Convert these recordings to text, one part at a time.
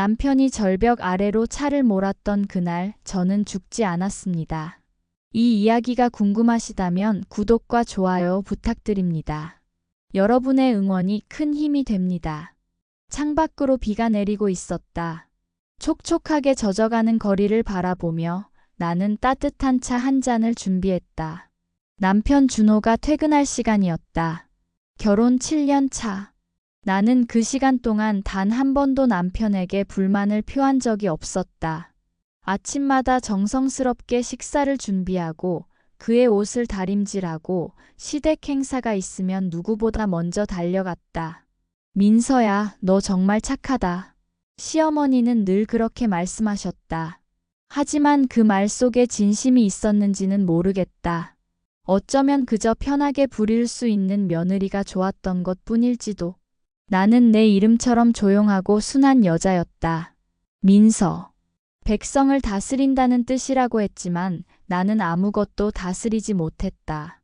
남편이 절벽 아래로 차를 몰았던 그날 저는 죽지 않았습니다. 이 이야기가 궁금하시다면 구독과 좋아요 부탁드립니다. 여러분의 응원이 큰 힘이 됩니다. 창밖으로 비가 내리고 있었다. 촉촉하게 젖어가는 거리를 바라보며 나는 따뜻한 차 한 잔을 준비했다. 남편 준호가 퇴근할 시간이었다. 결혼 7년 차. 나는 그 시간 동안 단 한 번도 남편에게 불만을 표한 적이 없었다. 아침마다 정성스럽게 식사를 준비하고 그의 옷을 다림질하고 시댁 행사가 있으면 누구보다 먼저 달려갔다. 민서야, 너 정말 착하다. 시어머니는 늘 그렇게 말씀하셨다. 하지만 그 말 속에 진심이 있었는지는 모르겠다. 어쩌면 그저 편하게 부릴 수 있는 며느리가 좋았던 것 뿐일지도. 나는 내 이름처럼 조용하고 순한 여자였다. 민서. 백성을 다스린다는 뜻이라고 했지만 나는 아무것도 다스리지 못했다.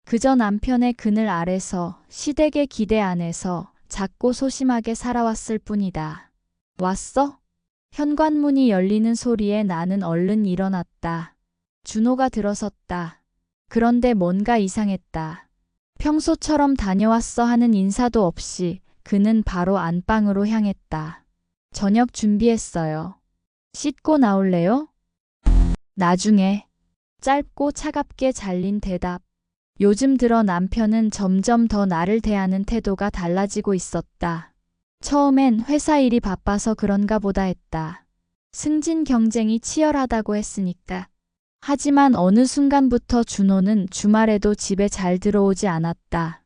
그저 남편의 그늘 아래서 시댁의 기대 안에서 작고 소심하게 살아왔을 뿐이다. 왔어? 현관문이 열리는 소리에 나는 얼른 일어났다. 준호가 들어섰다. 그런데 뭔가 이상했다. 평소처럼 다녀왔어 하는 인사도 없이 그는 바로 안방으로 향했다. 저녁 준비했어요. 씻고 나올래요? 나중에. 짧고 차갑게 잘린 대답. 요즘 들어 남편은 점점 더 나를 대하는 태도가 달라지고 있었다. 처음엔 회사 일이 바빠서 그런가 보다 했다. 승진 경쟁이 치열하다고 했으니까. 하지만 어느 순간부터 준호는 주말에도 집에 잘 들어오지 않았다.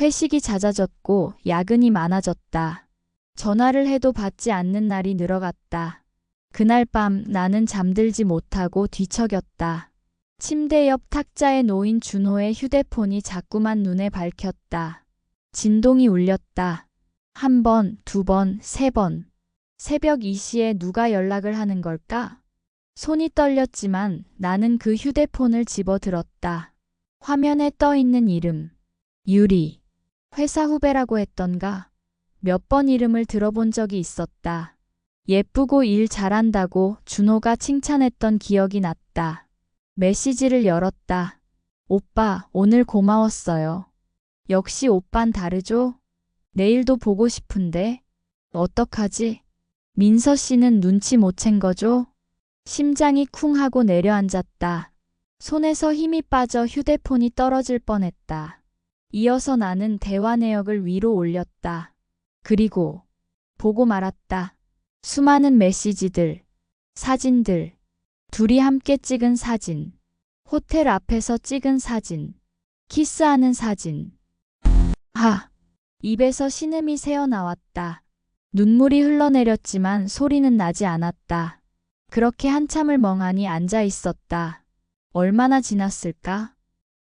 회식이 잦아졌고 야근이 많아졌다. 전화를 해도 받지 않는 날이 늘어갔다. 그날 밤 나는 잠들지 못하고 뒤척였다. 침대 옆 탁자에 놓인 준호의 휴대폰이 자꾸만 눈에 밝혔다. 진동이 울렸다. 한 번, 두 번, 세 번. 새벽 2시에 누가 연락을 하는 걸까? 손이 떨렸지만 나는 그 휴대폰을 집어들었다. 화면에 떠 있는 이름. 유리. 회사 후배라고 했던가? 몇 번 이름을 들어본 적이 있었다. 예쁘고 일 잘한다고 준호가 칭찬했던 기억이 났다. 메시지를 열었다. 오빠, 오늘 고마웠어요. 역시 오빤 다르죠? 내일도 보고 싶은데. 어떡하지? 민서 씨는 눈치 못 챈 거죠? 심장이 쿵 하고 내려앉았다. 손에서 힘이 빠져 휴대폰이 떨어질 뻔했다. 이어서 나는 대화 내역을 위로 올렸다. 그리고 보고 말았다. 수많은 메시지들, 사진들, 둘이 함께 찍은 사진, 호텔 앞에서 찍은 사진, 키스하는 사진. 입에서 신음이 새어나왔다. 눈물이 흘러내렸지만 소리는 나지 않았다. 그렇게 한참을 멍하니 앉아 있었다. 얼마나 지났을까?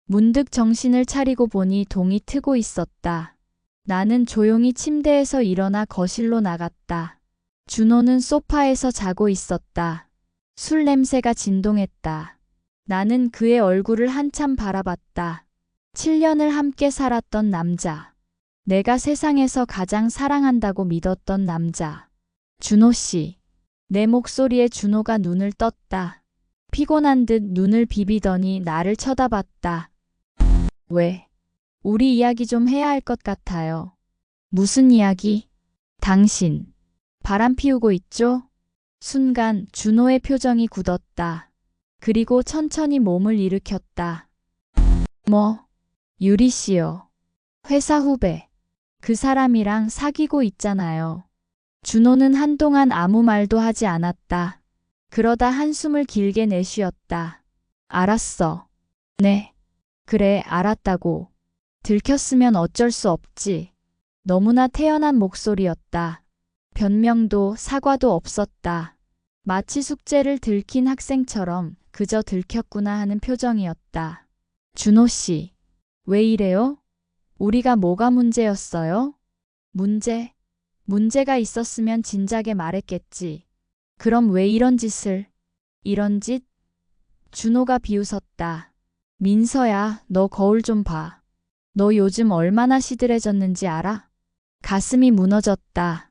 문득 정신을 차리고 보니 동이 트고 있었다. 나는 조용히 침대에서 일어나 거실로 나갔다. 준호는 소파에서 자고 있었다. 술 냄새가 진동했다. 나는 그의 얼굴을 한참 바라봤다. 7년을 함께 살았던 남자. 내가 세상에서 가장 사랑한다고 믿었던 남자. 준호 씨. 내 목소리에 준호가 눈을 떴다. 피곤한 듯 눈을 비비더니 나를 쳐다봤다. 왜? 우리 이야기 좀 해야 할 것 같아요. 무슨 이야기? 당신. 바람 피우고 있죠? 순간 준호의 표정이 굳었다. 그리고 천천히 몸을 일으켰다. 뭐? 유리 씨요. 회사 후배. 그 사람이랑 사귀고 있잖아요. 준호는 한동안 아무 말도 하지 않았다. 그러다 한숨을 길게 내쉬었다. 알았어. 네. 그래, 알았다고. 들켰으면 어쩔 수 없지. 너무나 태연한 목소리였다. 변명도 사과도 없었다. 마치 숙제를 들킨 학생처럼 그저 들켰구나 하는 표정이었다. 준호 씨, 왜 이래요? 우리가 뭐가 문제였어요? 문제가 있었으면 진작에 말했겠지. 그럼 왜 이런 짓을? 이런 짓? 준호가 비웃었다. 민서야, 너 거울 좀 봐. 너 요즘 얼마나 시들해졌는지 알아? 가슴이 무너졌다.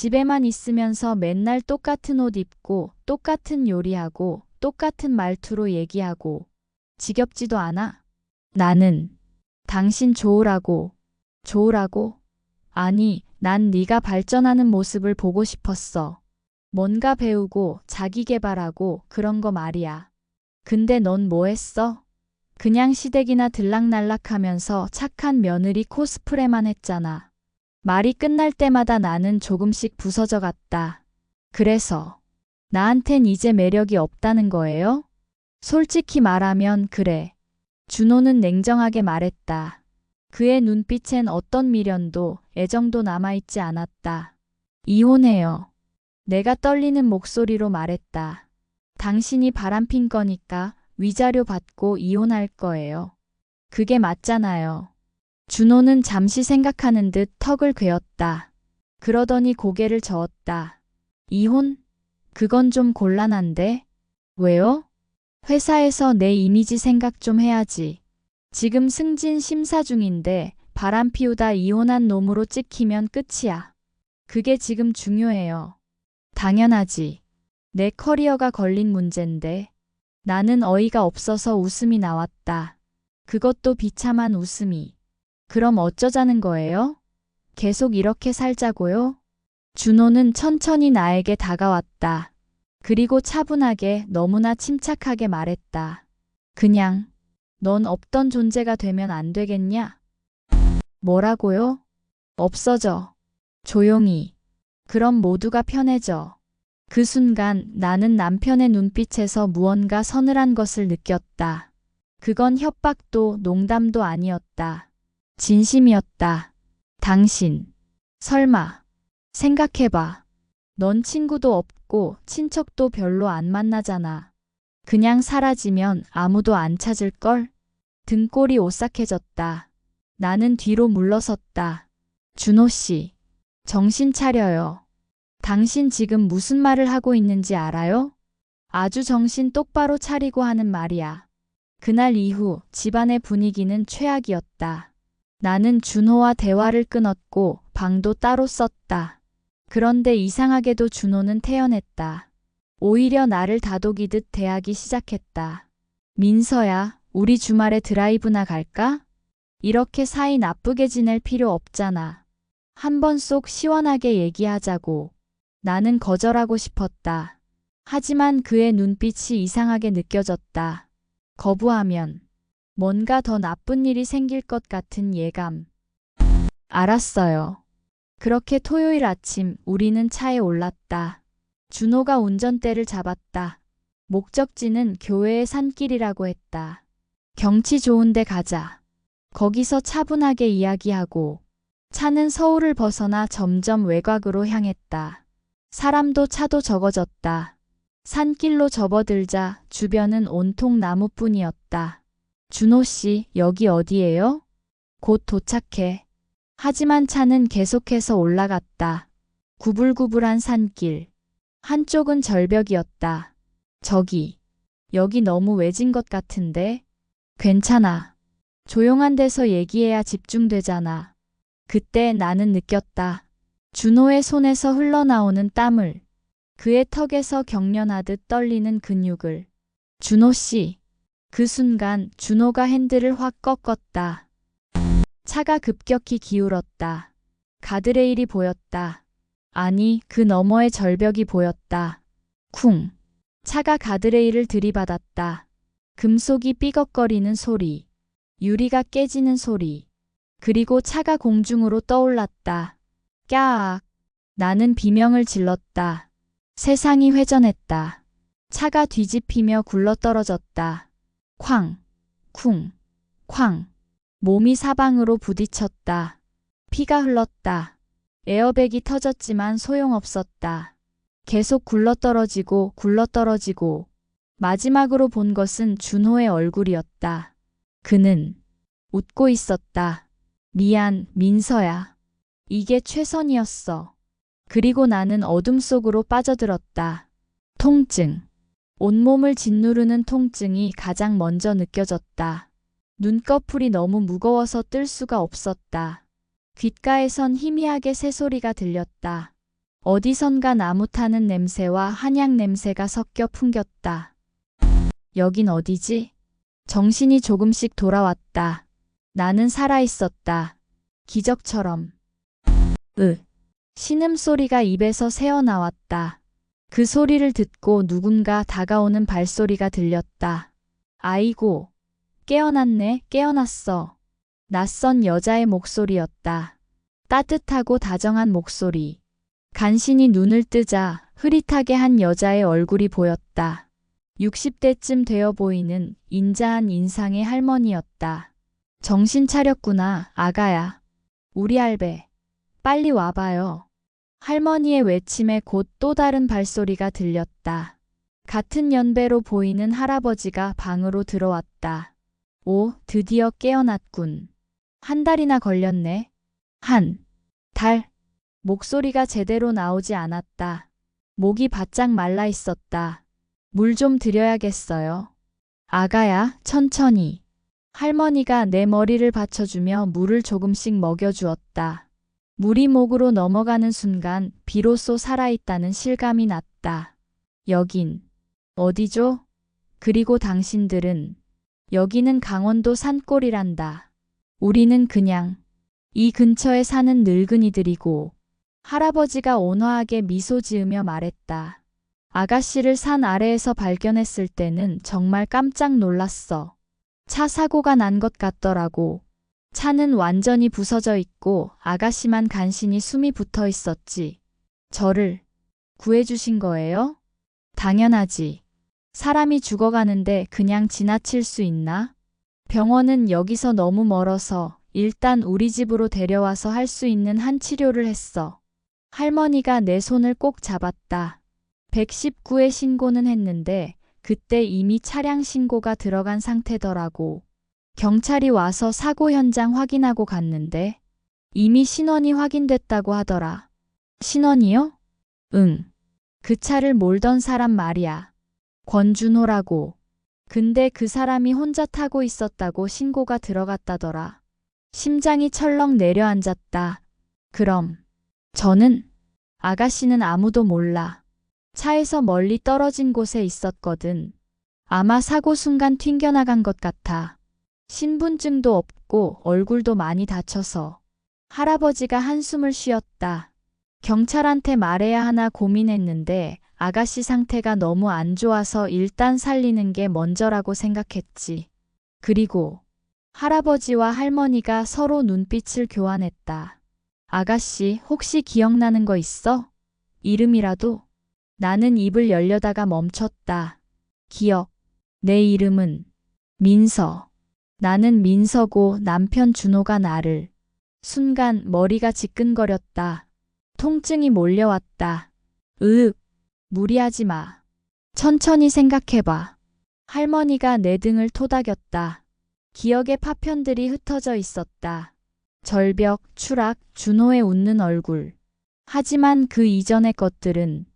집에만 있으면서 맨날 똑같은 옷 입고 똑같은 요리하고 똑같은 말투로 얘기하고 지겹지도 않아? 나는 당신 좋으라고. 좋으라고? 아니, 난 네가 발전하는 모습을 보고 싶었어. 뭔가 배우고 자기 개발하고 그런 거 말이야. 근데 넌 뭐 했어? 그냥 시댁이나 들락날락하면서 착한 며느리 코스프레만 했잖아. 말이 끝날 때마다 나는 조금씩 부서져 갔다. 그래서 나한텐 이제 매력이 없다는 거예요? 솔직히 말하면 그래. 준호는 냉정하게 말했다. 그의 눈빛엔 어떤 미련도 애정도 남아있지 않았다. 이혼해요. 내가 떨리는 목소리로 말했다. 당신이 바람핀 거니까 위자료 받고 이혼할 거예요. 그게 맞잖아요. 준호는 잠시 생각하는 듯 턱을 괴었다. 그러더니 고개를 저었다. 이혼? 그건 좀 곤란한데? 왜요? 회사에서 내 이미지 생각 좀 해야지. 지금 승진 심사 중인데 바람 피우다 이혼한 놈으로 찍히면 끝이야. 그게 지금 중요해요. 당연하지. 내 커리어가 걸린 문제인데. 나는 어이가 없어서 웃음이 나왔다. 그것도 비참한 웃음이. 그럼 어쩌자는 거예요? 계속 이렇게 살자고요? 준호는 천천히 나에게 다가왔다. 그리고 차분하게 너무나 침착하게 말했다. 그냥 넌 없던 존재가 되면 안 되겠냐? 뭐라고요? 없어져. 조용히. 그럼 모두가 편해져. 그 순간 나는 남편의 눈빛에서 무언가 서늘한 것을 느꼈다. 그건 협박도 농담도 아니었다. 진심이었다. 당신. 설마. 생각해봐. 넌 친구도 없고 친척도 별로 안 만나잖아. 그냥 사라지면 아무도 안 찾을걸? 등골이 오싹해졌다. 나는 뒤로 물러섰다. 준호 씨. 정신 차려요. 당신 지금 무슨 말을 하고 있는지 알아요? 아주 정신 똑바로 차리고 하는 말이야. 그날 이후 집안의 분위기는 최악이었다. 나는 준호와 대화를 끊었고 방도 따로 썼다. 그런데 이상하게도 준호는 태연했다. 오히려 나를 다독이듯 대하기 시작했다. 민서야, 우리 주말에 드라이브나 갈까? 이렇게 사이 나쁘게 지낼 필요 없잖아. 한 번 쏙 시원하게 얘기하자고. 나는 거절하고 싶었다. 하지만 그의 눈빛이 이상하게 느껴졌다. 거부하면 뭔가 더 나쁜 일이 생길 것 같은 예감. 알았어요. 그렇게 토요일 아침 우리는 차에 올랐다. 준호가 운전대를 잡았다. 목적지는 교회의 산길이라고 했다. 경치 좋은데 가자. 거기서 차분하게 이야기하고 차는 서울을 벗어나 점점 외곽으로 향했다. 사람도 차도 적어졌다. 산길로 접어들자 주변은 온통 나무뿐이었다. 준호 씨, 여기 어디예요? 곧 도착해. 하지만 차는 계속해서 올라갔다. 구불구불한 산길. 한쪽은 절벽이었다. 저기, 여기 너무 외진 것 같은데? 괜찮아. 조용한 데서 얘기해야 집중되잖아. 그때 나는 느꼈다. 준호의 손에서 흘러나오는 땀을, 그의 턱에서 경련하듯 떨리는 근육을. 준호 씨. 그 순간 준호가 핸들을 확 꺾었다. 차가 급격히 기울었다. 가드레일이 보였다. 아니, 그 너머의 절벽이 보였다. 쿵. 차가 가드레일을 들이받았다. 금속이 삐걱거리는 소리. 유리가 깨지는 소리. 그리고 차가 공중으로 떠올랐다. 까악. 나는 비명을 질렀다. 세상이 회전했다. 차가 뒤집히며 굴러떨어졌다. 쾅, 쿵, 쾅. 몸이 사방으로 부딪혔다. 피가 흘렀다. 에어백이 터졌지만 소용없었다. 계속 굴러떨어지고 굴러떨어지고 마지막으로 본 것은 준호의 얼굴이었다. 그는 웃고 있었다. 미안, 민서야. 이게 최선이었어. 그리고 나는 어둠 속으로 빠져들었다. 통증. 온몸을 짓누르는 통증이 가장 먼저 느껴졌다. 눈꺼풀이 너무 무거워서 뜰 수가 없었다. 귓가에선 희미하게 새소리가 들렸다. 어디선가 나무 타는 냄새와 한약 냄새가 섞여 풍겼다. 여긴 어디지? 정신이 조금씩 돌아왔다. 나는 살아있었다. 기적처럼. 신음소리가 입에서 새어나왔다. 그 소리를 듣고 누군가 다가오는 발소리가 들렸다. 아이고, 깨어났네, 깨어났어. 낯선 여자의 목소리였다. 따뜻하고 다정한 목소리. 간신히 눈을 뜨자 흐릿하게 한 여자의 얼굴이 보였다. 60대쯤 되어 보이는 인자한 인상의 할머니였다. 정신 차렸구나, 아가야. 우리 할배. 빨리 와봐요. 할머니의 외침에 곧 또 다른 발소리가 들렸다. 같은 연배로 보이는 할아버지가 방으로 들어왔다. 오, 드디어 깨어났군. 한 달이나 걸렸네. 한 달. 목소리가 제대로 나오지 않았다. 목이 바짝 말라 있었다. 물 좀 드려야겠어요. 아가야, 천천히. 할머니가 내 머리를 받쳐주며 물을 조금씩 먹여주었다. 물이 목으로 넘어가는 순간 비로소 살아있다는 실감이 났다. 여긴 어디죠? 그리고 당신들은? 여기는 강원도 산골이란다. 우리는 그냥 이 근처에 사는 늙은이들이고. 할아버지가 온화하게 미소 지으며 말했다. 아가씨를 산 아래에서 발견했을 때는 정말 깜짝 놀랐어. 차 사고가 난 것 같더라고. 차는 완전히 부서져 있고 아가씨만 간신히 숨이 붙어 있었지. 저를 구해주신 거예요? 당연하지. 사람이 죽어가는데 그냥 지나칠 수 있나? 병원은 여기서 너무 멀어서 일단 우리 집으로 데려와서 할 수 있는 한 치료를 했어. 할머니가 내 손을 꼭 잡았다. 119에 신고는 했는데 그때 이미 차량 신고가 들어간 상태더라고. 경찰이 와서 사고 현장 확인하고 갔는데 이미 신원이 확인됐다고 하더라. 신원이요? 응. 그 차를 몰던 사람 말이야. 권준호라고. 근데 그 사람이 혼자 타고 있었다고 신고가 들어갔다더라. 심장이 철렁 내려앉았다. 그럼 저는? 아가씨는 아무도 몰라. 차에서 멀리 떨어진 곳에 있었거든. 아마 사고 순간 튕겨나간 것 같아. 신분증도 없고 얼굴도 많이 다쳐서. 할아버지가 한숨을 쉬었다. 경찰한테 말해야 하나 고민했는데 아가씨 상태가 너무 안 좋아서 일단 살리는 게 먼저라고 생각했지. 그리고 할아버지와 할머니가 서로 눈빛을 교환했다. 아가씨, 혹시 기억나는 거 있어? 이름이라도? 나는 입을 열려다가 멈췄다. 기억. 내 이름은 민서. 나는 민서고 남편 준호가 나를. 순간 머리가 지끈거렸다. 통증이 몰려왔다. 무리하지 마. 천천히 생각해봐. 할머니가 내 등을 토닥였다. 기억의 파편들이 흩어져 있었다. 절벽, 추락, 준호의 웃는 얼굴. 하지만 그 이전의 것들은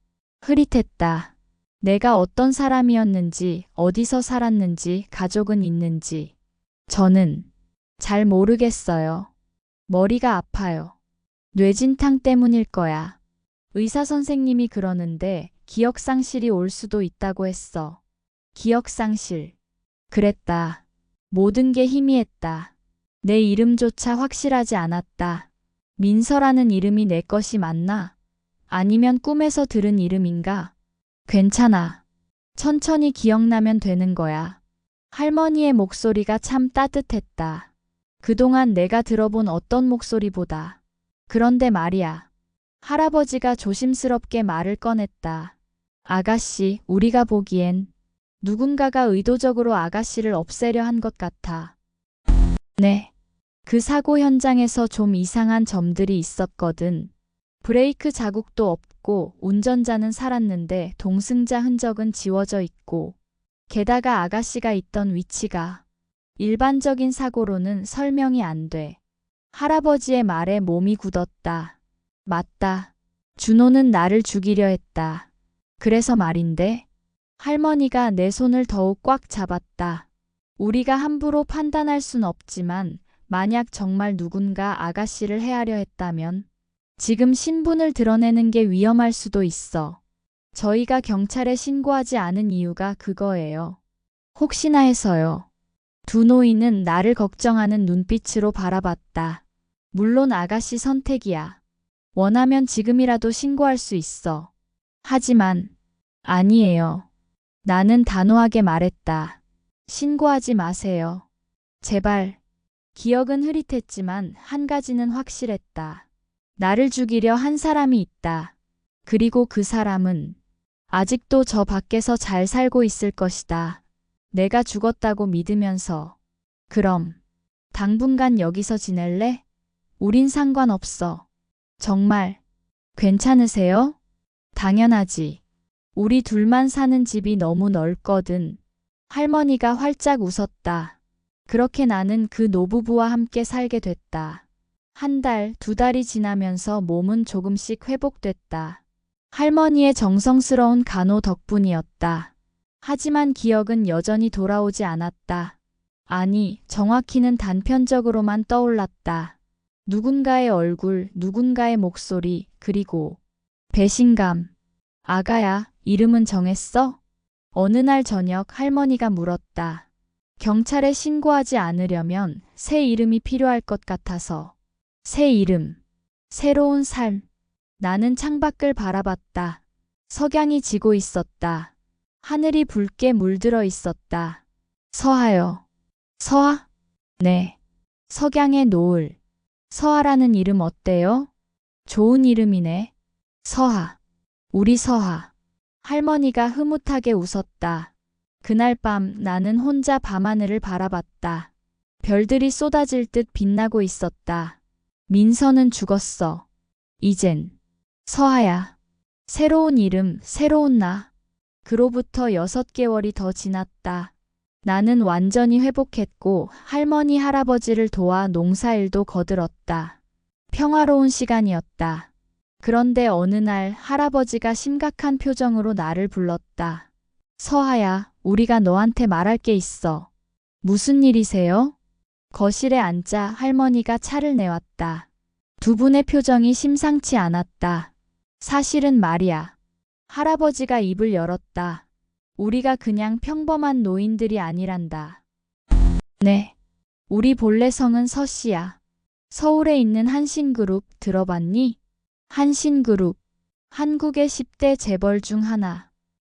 흐릿했다. 내가 어떤 사람이었는지, 어디서 살았는지, 가족은 있는지. 저는 잘 모르겠어요. 머리가 아파요. 뇌진탕 때문일 거야. 의사 선생님이 그러는데 기억상실이 올 수도 있다고 했어. 기억상실. 그랬다. 모든 게 희미했다. 내 이름조차 확실하지 않았다. 민서라는 이름이 내 것이 맞나? 아니면 꿈에서 들은 이름인가? 괜찮아. 천천히 기억나면 되는 거야. 할머니의 목소리가 참 따뜻했다. 그동안 내가 들어본 어떤 목소리보다. 그런데 말이야. 할아버지가 조심스럽게 말을 꺼냈다. 아가씨, 우리가 보기엔 누군가가 의도적으로 아가씨를 없애려 한 것 같아. 네. 그 사고 현장에서 좀 이상한 점들이 있었거든. 브레이크 자국도 없고 운전자는 살았는데 동승자 흔적은 지워져 있고 게다가 아가씨가 있던 위치가 일반적인 사고로는 설명이 안 돼. 할아버지의 말에 몸이 굳었다. 맞다. 준호는 나를 죽이려 했다. 그래서 말인데 할머니가 내 손을 더욱 꽉 잡았다. 우리가 함부로 판단할 순 없지만 만약 정말 누군가 아가씨를 해하려 했다면 지금 신분을 드러내는 게 위험할 수도 있어. 저희가 경찰에 신고하지 않은 이유가 그거예요. 혹시나 해서요. 두 노인은 나를 걱정하는 눈빛으로 바라봤다. 물론 아가씨 선택이야. 원하면 지금이라도 신고할 수 있어. 하지만 아니에요. 나는 단호하게 말했다. 신고하지 마세요. 제발. 기억은 흐릿했지만 한 가지는 확실했다. 나를 죽이려 한 사람이 있다. 그리고 그 사람은 아직도 저 밖에서 잘 살고 있을 것이다. 내가 죽었다고 믿으면서. 그럼 당분간 여기서 지낼래? 우린 상관없어. 정말 괜찮으세요? 당연하지. 우리 둘만 사는 집이 너무 넓거든. 할머니가 활짝 웃었다. 그렇게 나는 그 노부부와 함께 살게 됐다. 한 달, 두 달이 지나면서 몸은 조금씩 회복됐다. 할머니의 정성스러운 간호 덕분이었다. 하지만 기억은 여전히 돌아오지 않았다. 아니, 정확히는 단편적으로만 떠올랐다. 누군가의 얼굴, 누군가의 목소리, 그리고 배신감. 아가야, 이름은 정했어? 어느 날 저녁 할머니가 물었다. 경찰에 신고하지 않으려면 새 이름이 필요할 것 같아서. 새 이름, 새로운 삶. 나는 창밖을 바라봤다. 석양이 지고 있었다. 하늘이 붉게 물들어 있었다. 서하요. 서하? 네. 석양의 노을. 서하라는 이름 어때요? 좋은 이름이네. 서하. 우리 서하. 할머니가 흐뭇하게 웃었다. 그날 밤 나는 혼자 밤하늘을 바라봤다. 별들이 쏟아질 듯 빛나고 있었다. 민서는 죽었어. 이젠 서하야. 새로운 이름, 새로운 나. 그로부터 6개월이 더 지났다. 나는 완전히 회복했고 할머니 할아버지를 도와 농사일도 거들었다. 평화로운 시간이었다. 그런데 어느 날 할아버지가 심각한 표정으로 나를 불렀다. 서하야, 우리가 너한테 말할 게 있어. 무슨 일이세요? 거실에 앉자 할머니가 차를 내왔다. 두 분의 표정이 심상치 않았다. 사실은 말이야. 할아버지가 입을 열었다. 우리가 그냥 평범한 노인들이 아니란다. 네. 우리 본래 성은 서씨야. 서울에 있는 한신그룹 들어봤니? 한신그룹. 한국의 10대 재벌 중 하나.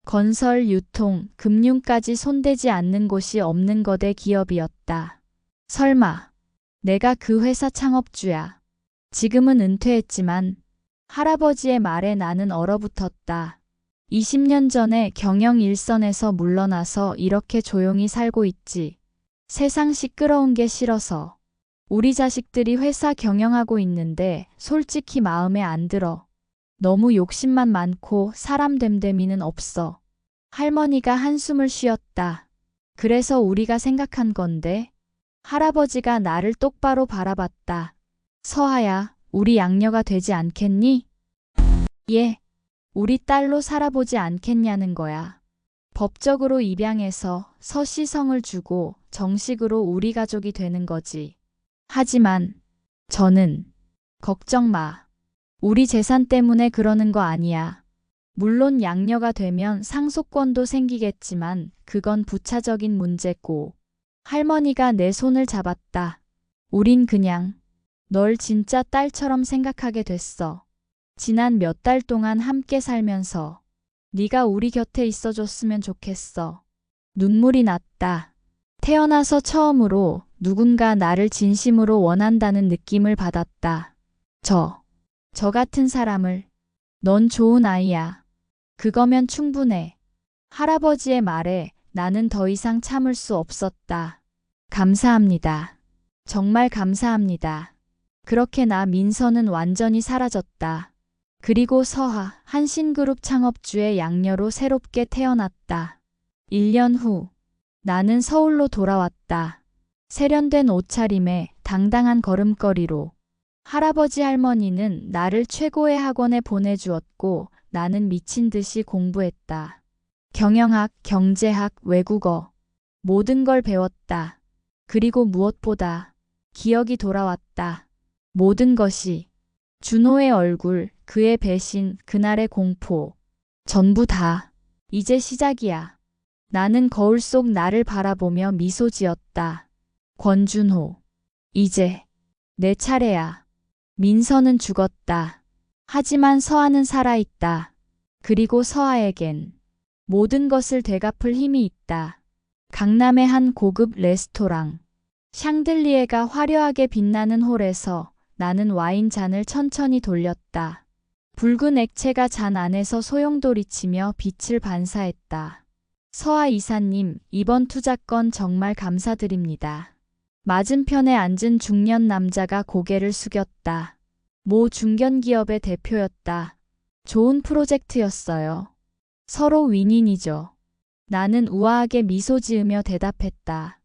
건설, 유통, 금융까지 손대지 않는 곳이 없는 거대 기업이었다. 설마. 내가 그 회사 창업주야. 지금은 은퇴했지만 할아버지의 말에 나는 얼어붙었다. 20년 전에 경영 일선에서 물러나서 이렇게 조용히 살고 있지. 세상 시끄러운 게 싫어서. 우리 자식들이 회사 경영하고 있는데 솔직히 마음에 안 들어. 너무 욕심만 많고 사람 됨됨이는 없어. 할머니가 한숨을 쉬었다. 그래서 우리가 생각한 건데. 할아버지가 나를 똑바로 바라봤다. 서하야, 우리 양녀가 되지 않겠니? 예. 우리 딸로 살아보지 않겠냐는 거야. 법적으로 입양해서 서씨 성을 주고 정식으로 우리 가족이 되는 거지. 하지만 저는 걱정 마. 우리 재산 때문에 그러는 거 아니야. 물론 양녀가 되면 상속권도 생기겠지만 그건 부차적인 문제고. 할머니가 내 손을 잡았다. 우린 그냥 널 진짜 딸처럼 생각하게 됐어. 지난 몇 달 동안 함께 살면서 네가 우리 곁에 있어줬으면 좋겠어. 눈물이 났다. 태어나서 처음으로 누군가 나를 진심으로 원한다는 느낌을 받았다. 저 같은 사람을. 넌 좋은 아이야. 그거면 충분해. 할아버지의 말에 나는 더 이상 참을 수 없었다. 감사합니다. 정말 감사합니다. 그렇게 민서는 완전히 사라졌다. 그리고 서하, 한신그룹 창업주의 양녀로 새롭게 태어났다. 1년 후, 나는 서울로 돌아왔다. 세련된 옷차림에 당당한 걸음걸이로. 할아버지 할머니는 나를 최고의 학원에 보내주었고 나는 미친 듯이 공부했다. 경영학, 경제학, 외국어. 모든 걸 배웠다. 그리고 무엇보다 기억이 돌아왔다. 모든 것이 준호의 얼굴, 그의 배신, 그날의 공포. 전부 다. 이제 시작이야. 나는 거울 속 나를 바라보며 미소 지었다. 권준호. 이제 내 차례야. 민서는 죽었다. 하지만 서아는 살아있다. 그리고 서아에겐 모든 것을 되갚을 힘이 있다. 강남의 한 고급 레스토랑. 샹들리에가 화려하게 빛나는 홀에서 나는 와인잔을 천천히 돌렸다. 붉은 액체가 잔 안에서 소용돌이치며 빛을 반사했다. 서아 이사님, 이번 투자건 정말 감사드립니다. 맞은편에 앉은 중년 남자가 고개를 숙였다. 모 중견기업의 대표였다. 좋은 프로젝트였어요. 서로 윈윈이죠. 나는 우아하게 미소 지으며 대답했다.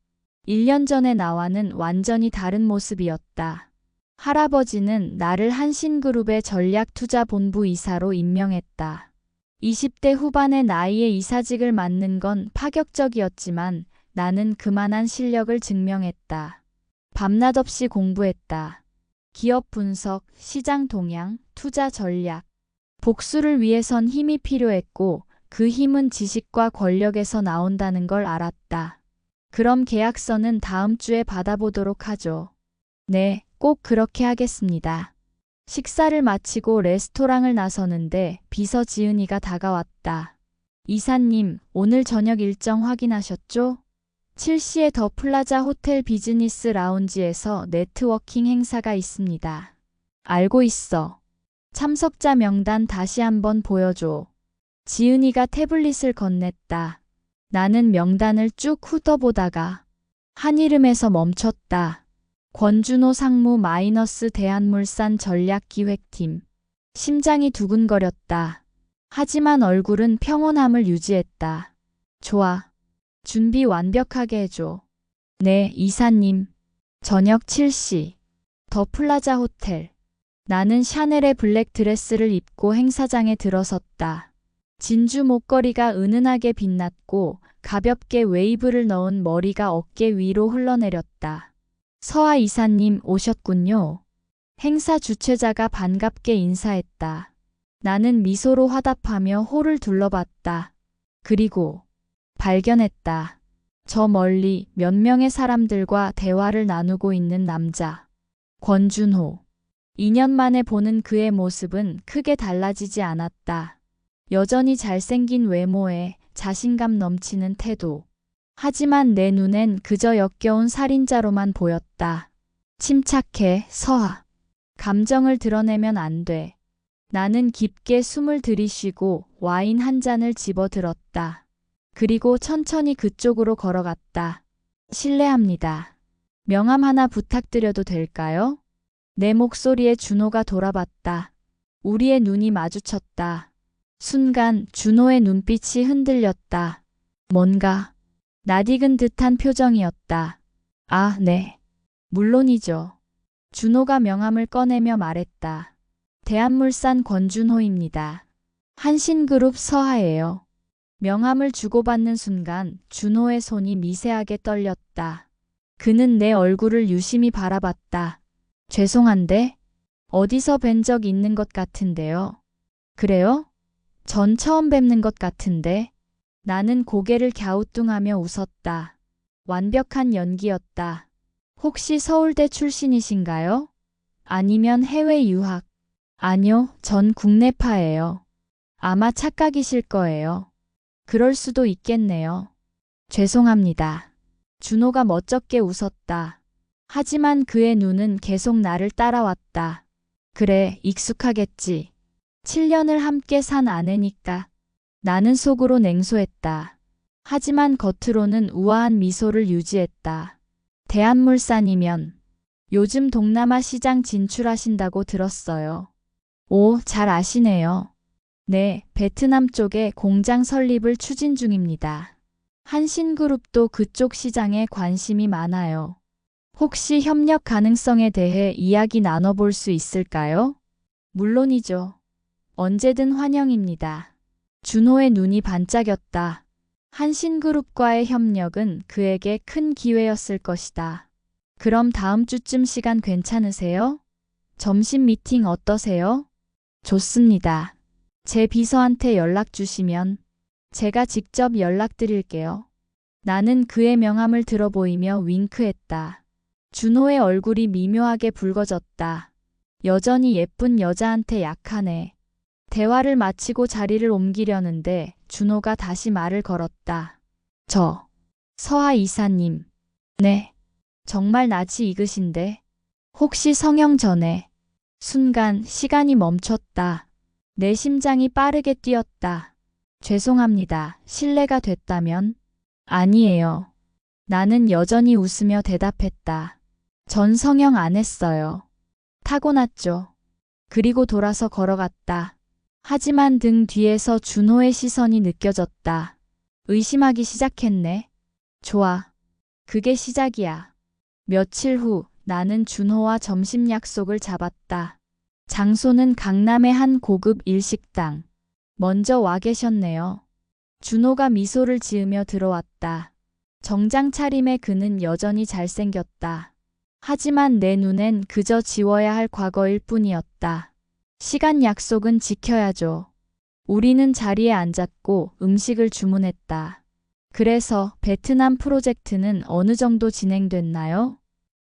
1년 전의 나와는 완전히 다른 모습이었다. 할아버지는 나를 한신그룹의 전략투자본부 이사로 임명했다. 20대 후반의 나이에 이사직을 맡는 건 파격적이었지만 나는 그만한 실력을 증명했다. 밤낮 없이 공부했다. 기업 분석, 시장 동향, 투자 전략. 복수를 위해선 힘이 필요했고 그 힘은 지식과 권력에서 나온다는 걸 알았다. 그럼 계약서는 다음 주에 받아보도록 하죠. 네, 꼭 그렇게 하겠습니다. 식사를 마치고 레스토랑을 나서는데 비서 지은이가 다가왔다. 이사님, 오늘 저녁 일정 확인하셨죠? 7시에 더 플라자 호텔 비즈니스 라운지에서 네트워킹 행사가 있습니다. 알고 있어. 참석자 명단 다시 한번 보여줘. 지은이가 태블릿을 건넸다. 나는 명단을 쭉 훑어보다가 한 이름에서 멈췄다. 권준호 상무 마이너스 대한물산 전략기획팀. 심장이 두근거렸다. 하지만 얼굴은 평온함을 유지했다. 좋아. 준비 완벽하게 해줘. 네, 이사님. 저녁 7시. 더 플라자 호텔. 나는 샤넬의 블랙 드레스를 입고 행사장에 들어섰다. 진주 목걸이가 은은하게 빛났고 가볍게 웨이브를 넣은 머리가 어깨 위로 흘러내렸다. 서아 이사님 오셨군요. 행사 주최자가 반갑게 인사했다. 나는 미소로 화답하며 홀을 둘러봤다. 그리고 발견했다. 저 멀리 몇 명의 사람들과 대화를 나누고 있는 남자. 권준호. 2년 만에 보는 그의 모습은 크게 달라지지 않았다. 여전히 잘생긴 외모에 자신감 넘치는 태도. 하지만 내 눈엔 그저 역겨운 살인자로만 보였다. 침착해, 서아. 감정을 드러내면 안 돼. 나는 깊게 숨을 들이쉬고 와인 한 잔을 집어들었다. 그리고 천천히 그쪽으로 걸어갔다. 실례합니다. 명함 하나 부탁드려도 될까요? 내 목소리에 준호가 돌아봤다. 우리의 눈이 마주쳤다. 순간 준호의 눈빛이 흔들렸다. 뭔가 낯익은 듯한 표정이었다. 아, 네. 물론이죠. 준호가 명함을 꺼내며 말했다. 대한물산 권준호입니다. 한신그룹 서하예요. 명함을 주고받는 순간 준호의 손이 미세하게 떨렸다. 그는 내 얼굴을 유심히 바라봤다. 죄송한데 어디서 뵌 적 있는 것 같은데요. 그래요? 전 처음 뵙는 것 같은데. 나는 고개를 갸우뚱하며 웃었다. 완벽한 연기였다. 혹시 서울대 출신이신가요? 아니면 해외 유학? 아니요, 전 국내파예요. 아마 착각이실 거예요. 그럴 수도 있겠네요. 죄송합니다. 준호가 멋쩍게 웃었다. 하지만 그의 눈은 계속 나를 따라왔다. 그래, 익숙하겠지. 7년을 함께 산 아내니까. 나는 속으로 냉소했다. 하지만 겉으로는 우아한 미소를 유지했다. 대한물산이면 요즘 동남아 시장 진출하신다고 들었어요. 오, 잘 아시네요. 네, 베트남 쪽에 공장 설립을 추진 중입니다. 한신그룹도 그쪽 시장에 관심이 많아요. 혹시 협력 가능성에 대해 이야기 나눠볼 수 있을까요? 물론이죠. 언제든 환영입니다. 준호의 눈이 반짝였다. 한신그룹과의 협력은 그에게 큰 기회였을 것이다. 그럼 다음 주쯤 시간 괜찮으세요? 점심 미팅 어떠세요? 좋습니다. 제 비서한테 연락 주시면 제가 직접 연락드릴게요. 나는 그의 명함을 들어보이며 윙크했다. 준호의 얼굴이 미묘하게 붉어졌다. 여전히 예쁜 여자한테 약하네. 대화를 마치고 자리를 옮기려는데 준호가 다시 말을 걸었다. 서하 이사님. 네. 정말 낯이 익으신데. 혹시 성형 전에. 순간 시간이 멈췄다. 내 심장이 빠르게 뛰었다. 죄송합니다. 실례가 됐다면? 아니에요. 나는 여전히 웃으며 대답했다. 전 성형 안 했어요. 타고났죠. 그리고 돌아서 걸어갔다. 하지만 등 뒤에서 준호의 시선이 느껴졌다. 의심하기 시작했네. 좋아. 그게 시작이야. 며칠 후 나는 준호와 점심 약속을 잡았다. 장소는 강남의 한 고급 일식당. 먼저 와 계셨네요. 준호가 미소를 지으며 들어왔다. 정장 차림의 그는 여전히 잘생겼다. 하지만 내 눈엔 그저 지워야 할 과거일 뿐이었다. 시간 약속은 지켜야죠. 우리는 자리에 앉았고 음식을 주문했다. 그래서 베트남 프로젝트는 어느 정도 진행됐나요?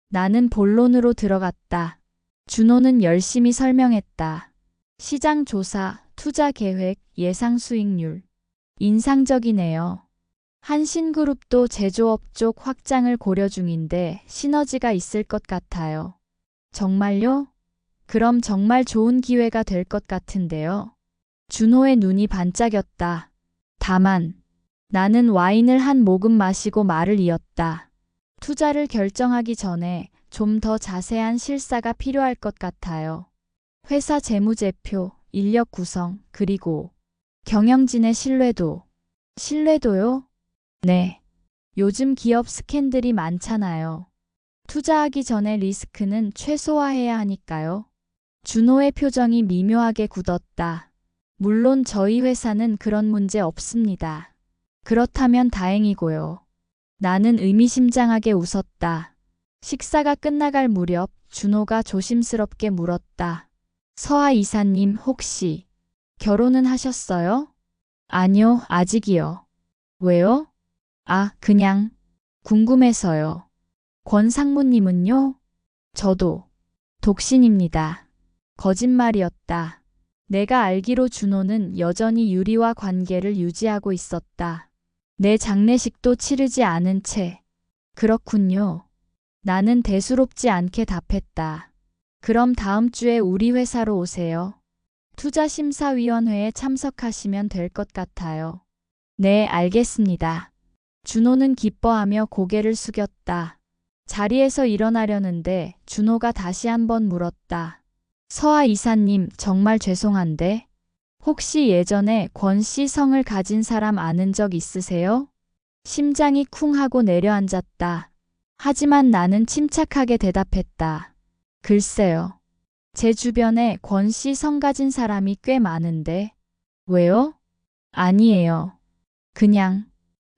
나는 본론으로 들어갔다. 준호는 열심히 설명했다. 시장 조사, 투자 계획, 예상 수익률. 인상적이네요. 한신그룹도 제조업 쪽 확장을 고려 중인데 시너지가 있을 것 같아요. 정말요? 그럼 정말 좋은 기회가 될 것 같은데요. 준호의 눈이 반짝였다. 다만 나는 와인을 한 모금 마시고 말을 이었다. 투자를 결정하기 전에 좀 더 자세한 실사가 필요할 것 같아요. 회사 재무제표, 인력 구성, 그리고 경영진의 신뢰도. 신뢰도요? 네. 요즘 기업 스캔들이 많잖아요. 투자하기 전에 리스크는 최소화해야 하니까요. 준호의 표정이 미묘하게 굳었다. 물론 저희 회사는 그런 문제 없습니다. 그렇다면 다행이고요. 나는 의미심장하게 웃었다. 식사가 끝나갈 무렵 준호가 조심스럽게 물었다. 서하 이사님 혹시 결혼은 하셨어요? 아니요, 아직이요. 왜요? 아, 그냥 궁금해서요. 권 상무님은요? 저도 독신입니다. 거짓말이었다. 내가 알기로 준호는 여전히 유리와 관계를 유지하고 있었다. 내 장례식도 치르지 않은 채. 그렇군요. 나는 대수롭지 않게 답했다. 그럼 다음 주에 우리 회사로 오세요. 투자심사위원회에 참석하시면 될 것 같아요. 네, 알겠습니다. 준호는 기뻐하며 고개를 숙였다. 자리에서 일어나려는데 준호가 다시 한번 물었다. 서하 이사님, 정말 죄송한데 혹시 예전에 권 씨 성을 가진 사람 아는 적 있으세요? 심장이 쿵 하고 내려앉았다. 하지만 나는 침착하게 대답했다. 글쎄요. 제 주변에 권 씨 성 가진 사람이 꽤 많은데. 왜요? 아니에요. 그냥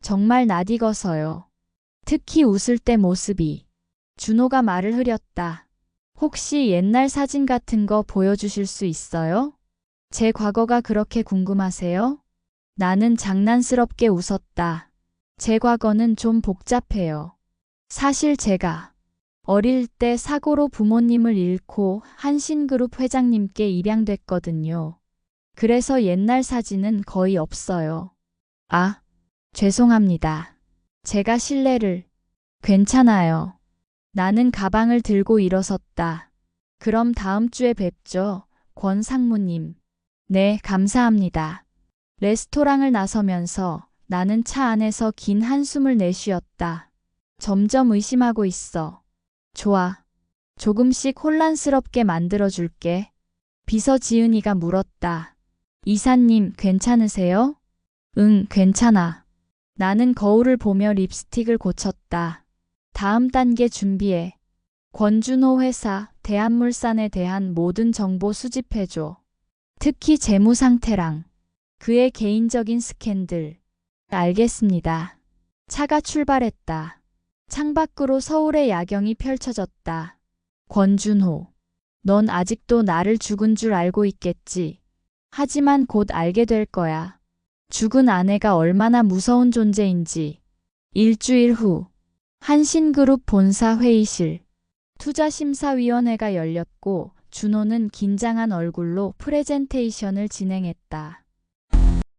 정말 낯익어서요. 특히 웃을 때 모습이. 준호가 말을 흐렸다. 혹시 옛날 사진 같은 거 보여주실 수 있어요? 제 과거가 그렇게 궁금하세요? 나는 장난스럽게 웃었다. 제 과거는 좀 복잡해요. 사실 제가 어릴 때 사고로 부모님을 잃고 한신그룹 회장님께 입양됐거든요. 그래서 옛날 사진은 거의 없어요. 아, 죄송합니다. 제가 실례를. 괜찮아요. 나는 가방을 들고 일어섰다. 그럼 다음 주에 뵙죠, 권 상무님. 네, 감사합니다. 레스토랑을 나서면서 나는 차 안에서 긴 한숨을 내쉬었다. 점점 의심하고 있어. 좋아. 조금씩 혼란스럽게 만들어줄게. 비서 지은이가 물었다. 이사님, 괜찮으세요? 응, 괜찮아. 나는 거울을 보며 립스틱을 고쳤다. 다음 단계 준비해. 권준호 회사, 대한물산에 대한 모든 정보 수집해줘. 특히 재무 상태랑 그의 개인적인 스캔들. 알겠습니다. 차가 출발했다. 창밖으로 서울의 야경이 펼쳐졌다. 권준호. 넌 아직도 나를 죽은 줄 알고 있겠지. 하지만 곧 알게 될 거야. 죽은 아내가 얼마나 무서운 존재인지. 일주일 후, 한신그룹 본사 회의실. 투자심사위원회가 열렸고 준호는 긴장한 얼굴로 프레젠테이션을 진행했다.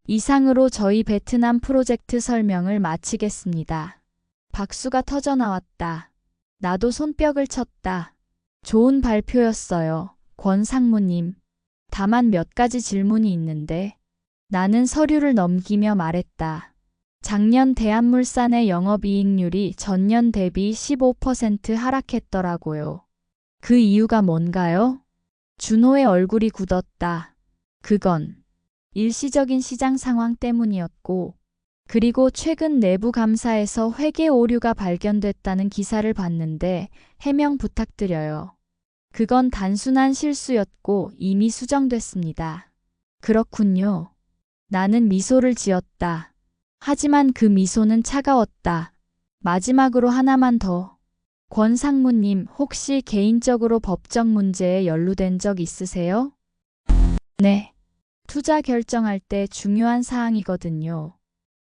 이상으로 저희 베트남 프로젝트 설명을 마치겠습니다. 박수가 터져 나왔다. 나도 손뼉을 쳤다. 좋은 발표였어요, 권 상무님. 다만 몇 가지 질문이 있는데. 나는 서류를 넘기며 말했다. 작년 대한물산의 영업이익률이 전년 대비 15% 하락했더라고요. 그 이유가 뭔가요? 준호의 얼굴이 굳었다. 그건 일시적인 시장 상황 때문이었고, 그리고 최근 내부 감사에서 회계 오류가 발견됐다는 기사를 봤는데 해명 부탁드려요. 그건 단순한 실수였고 이미 수정됐습니다. 그렇군요. 나는 미소를 지었다. 하지만 그 미소는 차가웠다. 마지막으로 하나만 더. 권 상무님, 혹시 개인적으로 법적 문제에 연루된 적 있으세요? 네. 투자 결정할 때 중요한 사항이거든요.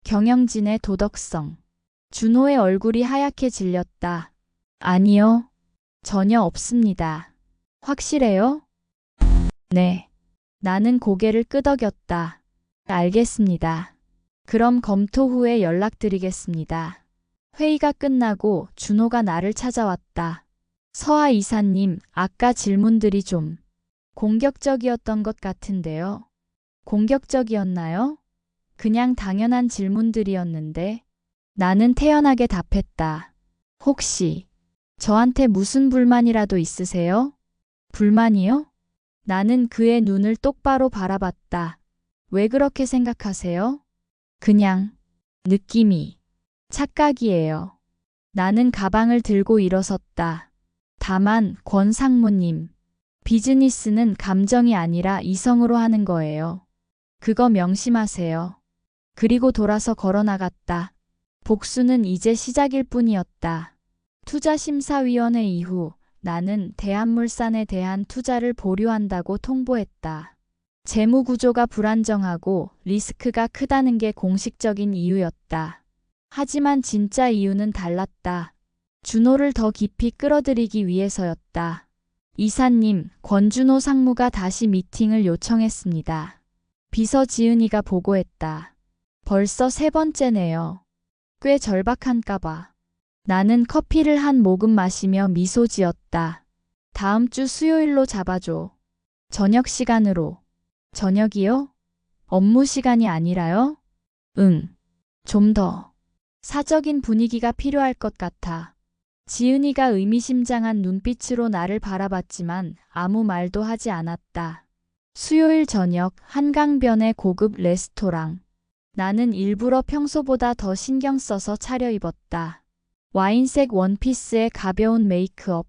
경영진의 도덕성. 준호의 얼굴이 하얗게 질렸다. 아니요. 전혀 없습니다. 확실해요? 네. 나는 고개를 끄덕였다. 알겠습니다. 그럼 검토 후에 연락드리겠습니다. 회의가 끝나고 준호가 나를 찾아왔다. 서하 이사님, 아까 질문들이 좀 공격적이었던 것 같은데요. 공격적이었나요? 그냥 당연한 질문들이었는데. 나는 태연하게 답했다. 혹시 저한테 무슨 불만이라도 있으세요? 불만이요? 나는 그의 눈을 똑바로 바라봤다. 왜 그렇게 생각하세요? 그냥 느낌이. 착각이에요. 나는 가방을 들고 일어섰다. 다만 권 상무님, 비즈니스는 감정이 아니라 이성으로 하는 거예요. 그거 명심하세요. 그리고 돌아서 걸어나갔다. 복수는 이제 시작일 뿐이었다. 투자심사위원회 이후 나는 대한물산에 대한 투자를 보류한다고 통보했다. 재무 구조가 불안정하고 리스크가 크다는 게 공식적인 이유였다. 하지만 진짜 이유는 달랐다. 준호를 더 깊이 끌어들이기 위해서였다. 이사님, 권준호 상무가 다시 미팅을 요청했습니다. 비서 지은이가 보고했다. 벌써 세 번째네요. 꽤 절박한가 봐. 나는 커피를 한 모금 마시며 미소 지었다. 다음 주 수요일로 잡아줘. 저녁 시간으로. 저녁이요? 업무 시간이 아니라요? 응. 좀 더 사적인 분위기가 필요할 것 같아. 지은이가 의미심장한 눈빛으로 나를 바라봤지만 아무 말도 하지 않았다. 수요일 저녁 한강변의 고급 레스토랑. 나는 일부러 평소보다 더 신경 써서 차려입었다. 와인색 원피스에 가벼운 메이크업.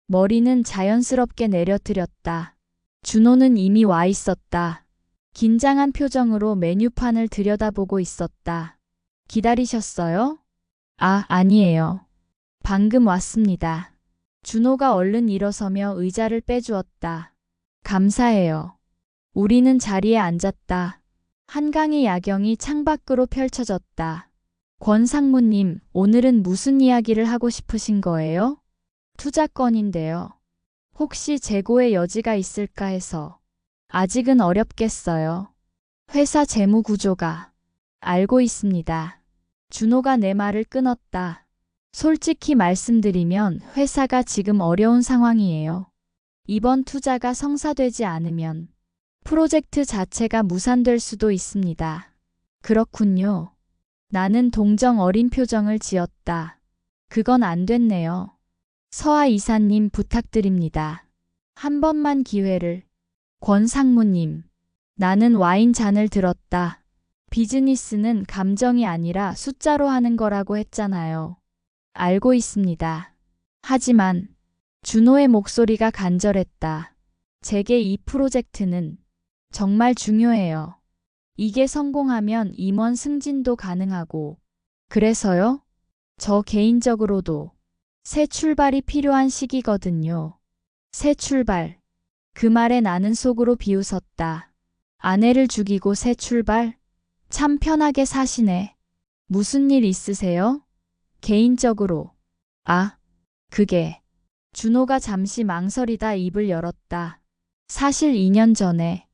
머리는 자연스럽게 내려드렸다. 준호는 이미 와 있었다. 긴장한 표정으로 메뉴판을 들여다보고 있었다. 기다리셨어요? 아, 아니에요. 방금 왔습니다. 준호가 얼른 일어서며 의자를 빼주었다. 감사해요. 우리는 자리에 앉았다. 한강의 야경이 창밖으로 펼쳐졌다. 권 상무님, 오늘은 무슨 이야기를 하고 싶으신 거예요? 투자건인데요. 혹시 재고의 여지가 있을까 해서. 아직은 어렵겠어요. 회사 재무 구조가. 알고 있습니다. 준호가 내 말을 끊었다. 솔직히 말씀드리면 회사가 지금 어려운 상황이에요. 이번 투자가 성사되지 않으면 프로젝트 자체가 무산될 수도 있습니다. 그렇군요. 나는 동정 어린 표정을 지었다. 그건 안 됐네요. 서하 이사님 부탁드립니다. 한 번만 기회를. 권 상무님. 나는 와인 잔을 들었다. 비즈니스는 감정이 아니라 숫자로 하는 거라고 했잖아요. 알고 있습니다. 하지만 준호의 목소리가 간절했다. 제게 이 프로젝트는 정말 중요해요. 이게 성공하면 임원 승진도 가능하고. 그래서요? 저 개인적으로도 새 출발이 필요한 시기거든요. 새 출발. 그 말에 나는 속으로 비웃었다. 아내를 죽이고 새 출발? 참 편하게 사시네. 무슨 일 있으세요? 개인적으로. 아, 그게. 준호가 잠시 망설이다 입을 열었다. 사실 2년 전에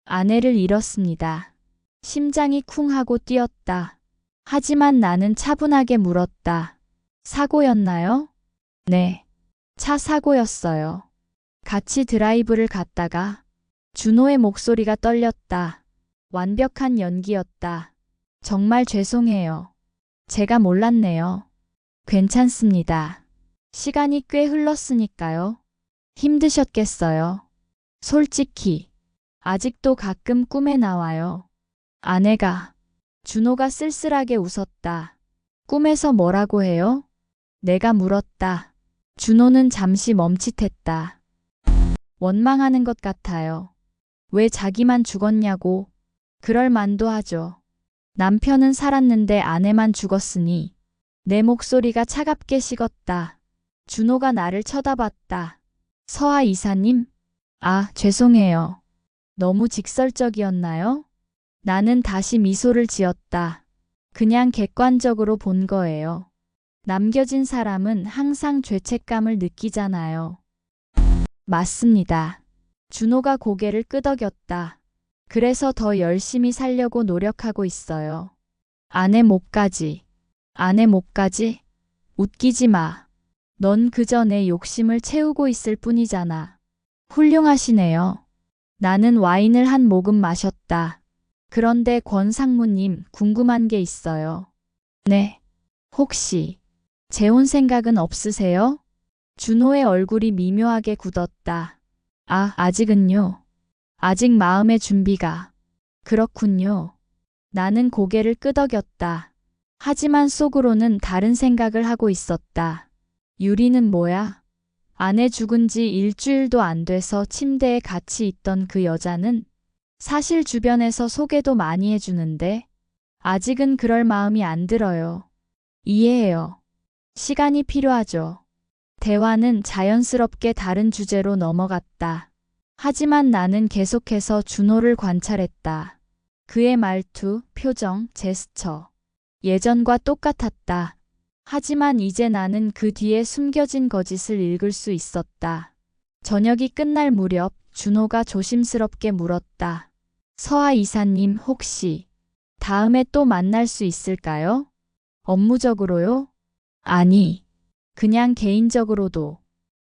아내를 잃었습니다. 심장이 쿵 하고 뛰었다. 하지만 나는 차분하게 물었다. 사고였나요? 네. 차 사고였어요. 같이 드라이브를 갔다가 준호의 목소리가 떨렸다. 완벽한 연기였다. 정말 죄송해요. 제가 몰랐네요. 괜찮습니다. 시간이 꽤 흘렀으니까요. 힘드셨겠어요. 솔직히 아직도 가끔 꿈에 나와요. 아내가. 준호가 쓸쓸하게 웃었다. 꿈에서 뭐라고 해요? 내가 물었다. 준호는 잠시 멈칫했다. 원망하는 것 같아요. 왜 자기만 죽었냐고. 그럴 만도 하죠. 남편은 살았는데 아내만 죽었으니. 내 목소리가 차갑게 식었다. 준호가 나를 쳐다봤다. 서하 이사님? 아, 죄송해요. 너무 직설적이었나요? 나는 다시 미소를 지었다. 그냥 객관적으로 본 거예요. 남겨진 사람은 항상 죄책감을 느끼잖아요. 맞습니다. 준호가 고개를 끄덕였다. 그래서 더 열심히 살려고 노력하고 있어요. 아내 몫까지. 아내 몫까지? 웃기지 마. 넌 그저 내 욕심을 채우고 있을 뿐이잖아. 훌륭하시네요. 나는 와인을 한 모금 마셨다. 그런데 권 상무님, 궁금한 게 있어요. 네. 혹시 재혼 생각은 없으세요? 준호의 얼굴이 미묘하게 굳었다. 아, 아직은요. 아직 마음의 준비가. 그렇군요. 나는 고개를 끄덕였다. 하지만 속으로는 다른 생각을 하고 있었다. 유리는 뭐야? 아내 죽은 지 일주일도 안 돼서 침대에 같이 있던 그 여자는 사실 주변에서 소개도 많이 해주는데 아직은 그럴 마음이 안 들어요. 이해해요. 시간이 필요하죠. 대화는 자연스럽게 다른 주제로 넘어갔다. 하지만 나는 계속해서 준호를 관찰했다. 그의 말투, 표정, 제스처. 예전과 똑같았다. 하지만 이제 나는 그 뒤에 숨겨진 거짓을 읽을 수 있었다. 저녁이 끝날 무렵 준호가 조심스럽게 물었다. 서하 이사님 혹시 다음에 또 만날 수 있을까요? 업무적으로요? 아니, 그냥 개인적으로도.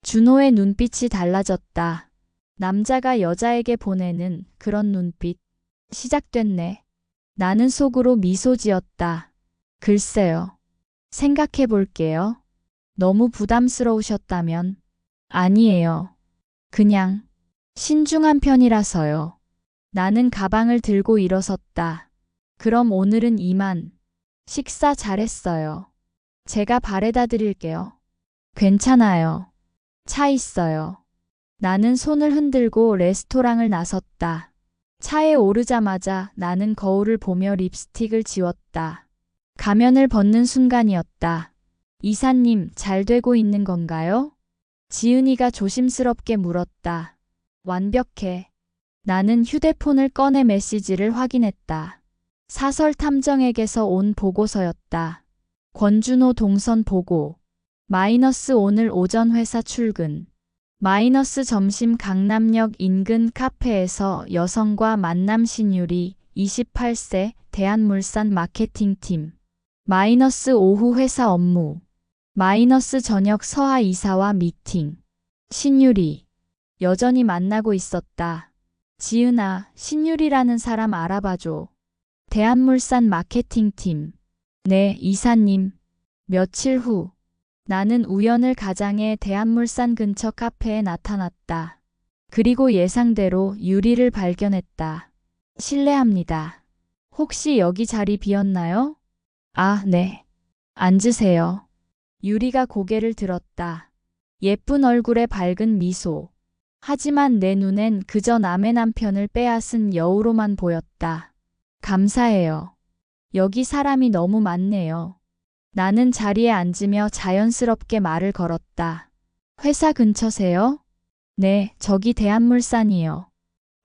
준호의 눈빛이 달라졌다. 남자가 여자에게 보내는 그런 눈빛. 시작됐네. 나는 속으로 미소 지었다. 글쎄요. 생각해 볼게요. 너무 부담스러우셨다면. 아니에요. 그냥 신중한 편이라서요. 나는 가방을 들고 일어섰다. 그럼 오늘은 이만. 식사 잘했어요. 제가 바래다 드릴게요. 괜찮아요. 차 있어요. 나는 손을 흔들고 레스토랑을 나섰다. 차에 오르자마자 나는 거울을 보며 립스틱을 지웠다. 가면을 벗는 순간이었다. 이사님, 잘 되고 있는 건가요? 지은이가 조심스럽게 물었다. 완벽해. 나는 휴대폰을 꺼내 메시지를 확인했다. 사설 탐정에게서 온 보고서였다. 권준호 동선 보고. 마이너스 오늘 오전 회사 출근. 마이너스 점심 강남역 인근 카페에서 여성과 만남 신유리 28세 대한물산 마케팅팀. 마이너스 오후 회사 업무. 마이너스 저녁 서하 이사와 미팅. 신유리. 여전히 만나고 있었다. 지은아, 신유리라는 사람 알아봐줘. 대한물산 마케팅팀. 네, 이사님. 며칠 후. 나는 우연을 가장해 대한물산 근처 카페에 나타났다. 그리고 예상대로 유리를 발견했다. 실례합니다. 혹시 여기 자리 비었나요? 아, 네. 앉으세요. 유리가 고개를 들었다. 예쁜 얼굴에 밝은 미소. 하지만 내 눈엔 그저 남의 남편을 빼앗은 여우로만 보였다. 감사해요. 여기 사람이 너무 많네요. 나는 자리에 앉으며 자연스럽게 말을 걸었다. 회사 근처세요? 네, 저기 대한물산이요.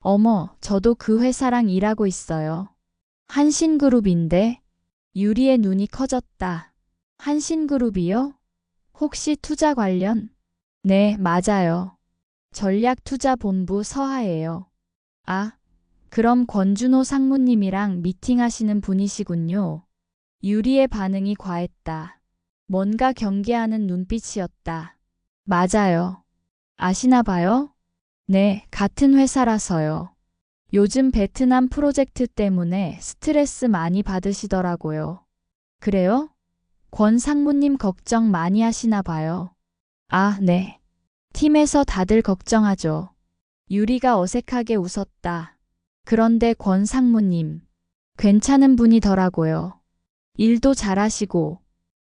어머, 저도 그 회사랑 일하고 있어요. 한신그룹인데? 유리의 눈이 커졌다. 한신그룹이요? 혹시 투자 관련? 네, 맞아요. 전략투자본부 서하예요. 아, 그럼 권준호 상무님이랑 미팅하시는 분이시군요. 유리의 반응이 과했다. 뭔가 경계하는 눈빛이었다. 맞아요. 아시나 봐요? 네, 같은 회사라서요. 요즘 베트남 프로젝트 때문에 스트레스 많이 받으시더라고요. 그래요? 권 상무님 걱정 많이 하시나 봐요. 아, 네. 팀에서 다들 걱정하죠. 유리가 어색하게 웃었다. 그런데 권 상무님, 괜찮은 분이더라고요. 일도 잘하시고,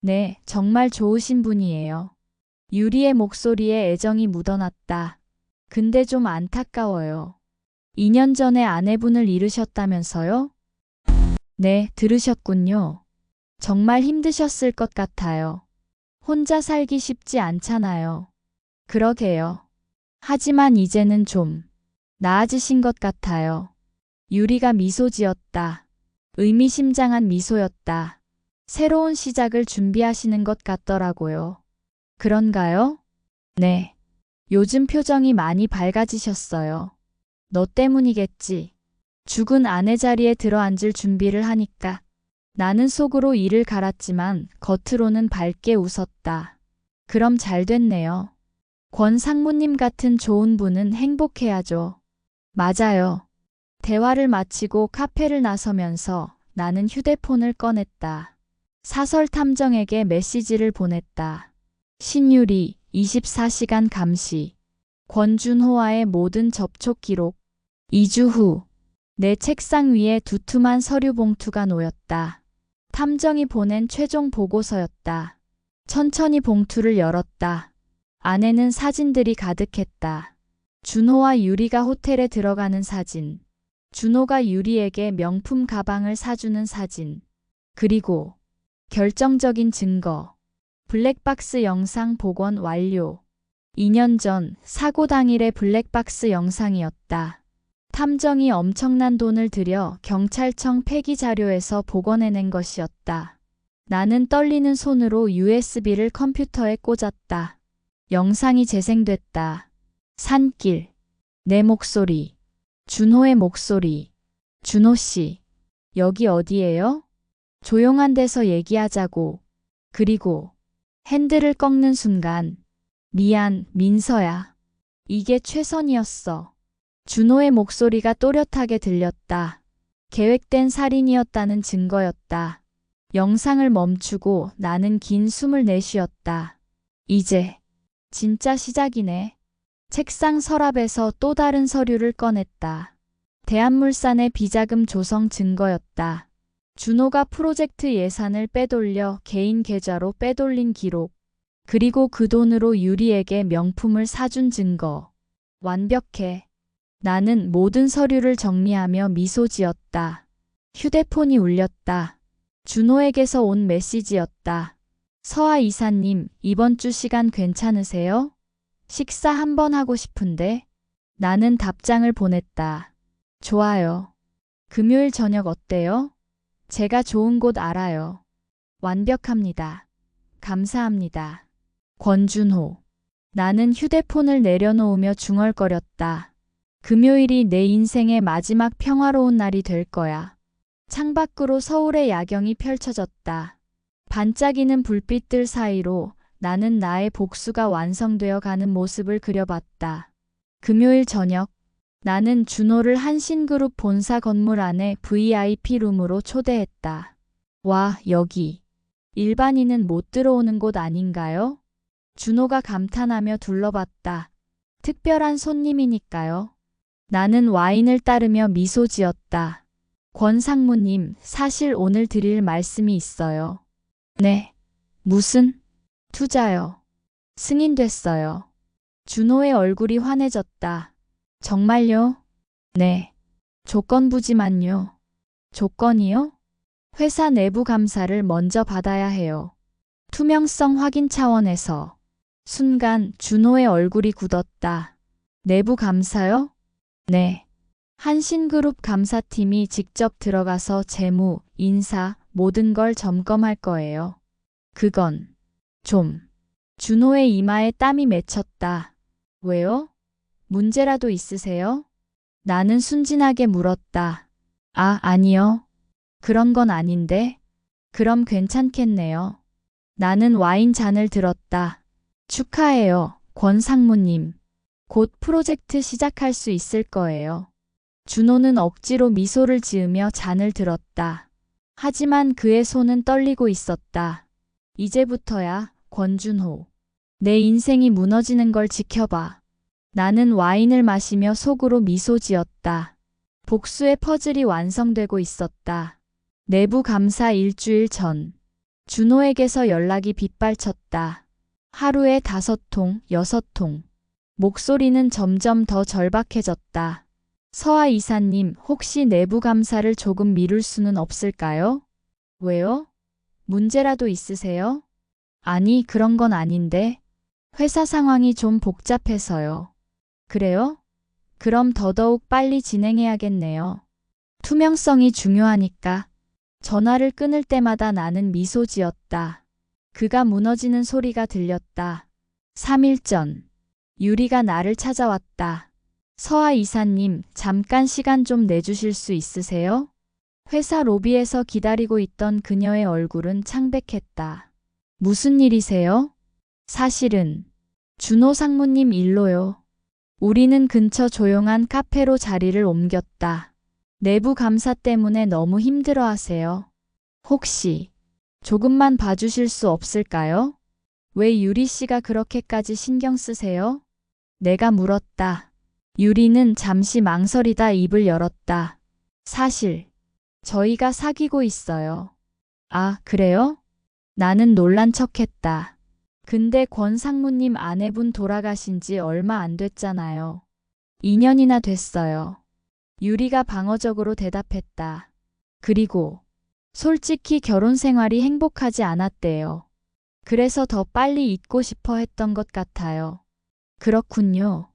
네, 정말 좋으신 분이에요. 유리의 목소리에 애정이 묻어났다. 근데 좀 안타까워요. 2년 전에 아내분을 잃으셨다면서요? 네, 들으셨군요. 정말 힘드셨을 것 같아요. 혼자 살기 쉽지 않잖아요. 그러게요. 하지만 이제는 좀 나아지신 것 같아요. 유리가 미소 지었다. 의미심장한 미소였다. 새로운 시작을 준비하시는 것 같더라고요. 그런가요? 네. 요즘 표정이 많이 밝아지셨어요. 너 때문이겠지. 죽은 아내 자리에 들어앉을 준비를 하니까. 나는 속으로 이를 갈았지만 겉으로는 밝게 웃었다. 그럼 잘 됐네요. 권 상무님 같은 좋은 분은 행복해야죠. 맞아요. 대화를 마치고 카페를 나서면서 나는 휴대폰을 꺼냈다. 사설 탐정에게 메시지를 보냈다. 신유리 24시간 감시. 권준호와의 모든 접촉 기록. 2주 후. 내 책상 위에 두툼한 서류 봉투가 놓였다. 탐정이 보낸 최종 보고서였다. 천천히 봉투를 열었다. 안에는 사진들이 가득했다. 준호와 유리가 호텔에 들어가는 사진. 준호가 유리에게 명품 가방을 사주는 사진. 그리고 결정적인 증거. 블랙박스 영상 복원 완료. 2년 전 사고 당일의 블랙박스 영상이었다. 탐정이 엄청난 돈을 들여 경찰청 폐기 자료에서 복원해낸 것이었다. 나는 떨리는 손으로 USB를 컴퓨터에 꽂았다. 영상이 재생됐다. 산길. 내 목소리. 준호의 목소리. 준호 씨. 여기 어디예요? 조용한 데서 얘기하자고. 그리고 핸들을 꺾는 순간. 미안, 민서야. 이게 최선이었어. 준호의 목소리가 또렷하게 들렸다. 계획된 살인이었다는 증거였다. 영상을 멈추고 나는 긴 숨을 내쉬었다. 이제 진짜 시작이네. 책상 서랍에서 또 다른 서류를 꺼냈다. 대한물산의 비자금 조성 증거였다. 준호가 프로젝트 예산을 빼돌려 개인 계좌로 빼돌린 기록. 그리고 그 돈으로 유리에게 명품을 사준 증거. 완벽해. 나는 모든 서류를 정리하며 미소 지었다. 휴대폰이 울렸다. 준호에게서 온 메시지였다. 서하 이사님, 이번 주 시간 괜찮으세요? 식사 한번 하고 싶은데. 나는 답장을 보냈다. 좋아요. 금요일 저녁 어때요? 제가 좋은 곳 알아요. 완벽합니다. 감사합니다. 권준호. 나는 휴대폰을 내려놓으며 중얼거렸다. 금요일이 내 인생의 마지막 평화로운 날이 될 거야. 창밖으로 서울의 야경이 펼쳐졌다. 반짝이는 불빛들 사이로 나는 나의 복수가 완성되어 가는 모습을 그려봤다. 금요일 저녁, 나는 준호를 한신그룹 본사 건물 안에 VIP 룸으로 초대했다. 와, 여기. 일반인은 못 들어오는 곳 아닌가요? 준호가 감탄하며 둘러봤다. 특별한 손님이니까요. 나는 와인을 따르며 미소 지었다. 권 상무님, 사실 오늘 드릴 말씀이 있어요. 네. 무슨? 투자요. 승인됐어요. 준호의 얼굴이 환해졌다. 정말요? 네. 조건부지만요. 조건이요? 회사 내부 감사를 먼저 받아야 해요. 투명성 확인 차원에서. 순간 준호의 얼굴이 굳었다. 내부 감사요? 네. 한신그룹 감사팀이 직접 들어가서 재무, 인사, 모든 걸 점검할 거예요. 그건 좀. 준호의 이마에 땀이 맺혔다. 왜요? 문제라도 있으세요? 나는 순진하게 물었다. 아, 아니요. 그런 건 아닌데. 그럼 괜찮겠네요. 나는 와인 잔을 들었다. 축하해요, 권 상무님. 곧 프로젝트 시작할 수 있을 거예요. 준호는 억지로 미소를 지으며 잔을 들었다. 하지만 그의 손은 떨리고 있었다. 이제부터야, 권준호. 내 인생이 무너지는 걸 지켜봐. 나는 와인을 마시며 속으로 미소 지었다. 복수의 퍼즐이 완성되고 있었다. 내부 감사 일주일 전. 준호에게서 연락이 빗발쳤다. 하루에 5통, 6통. 목소리는 점점 더 절박해졌다. 서하 이사님, 혹시 내부 감사를 조금 미룰 수는 없을까요? 왜요? 문제라도 있으세요? 아니, 그런 건 아닌데. 회사 상황이 좀 복잡해서요. 그래요? 그럼 더더욱 빨리 진행해야겠네요. 투명성이 중요하니까. 전화를 끊을 때마다 나는 미소 지었다. 그가 무너지는 소리가 들렸다. 3일 전. 유리가 나를 찾아왔다. 서하 이사님, 잠깐 시간 좀 내주실 수 있으세요? 회사 로비에서 기다리고 있던 그녀의 얼굴은 창백했다. 무슨 일이세요? 사실은 준호 상무님 일로요. 우리는 근처 조용한 카페로 자리를 옮겼다. 내부 감사 때문에 너무 힘들어하세요. 혹시 조금만 봐주실 수 없을까요? 왜 유리 씨가 그렇게까지 신경 쓰세요? 내가 물었다. 유리는 잠시 망설이다 입을 열었다. 사실 저희가 사귀고 있어요. 아, 그래요? 나는 놀란 척했다. 근데 권 상무님 아내분 돌아가신 지 얼마 안 됐잖아요. 2년이나 됐어요. 유리가 방어적으로 대답했다. 그리고 솔직히 결혼 생활이 행복하지 않았대요. 그래서 더 빨리 잊고 싶어 했던 것 같아요. 그렇군요.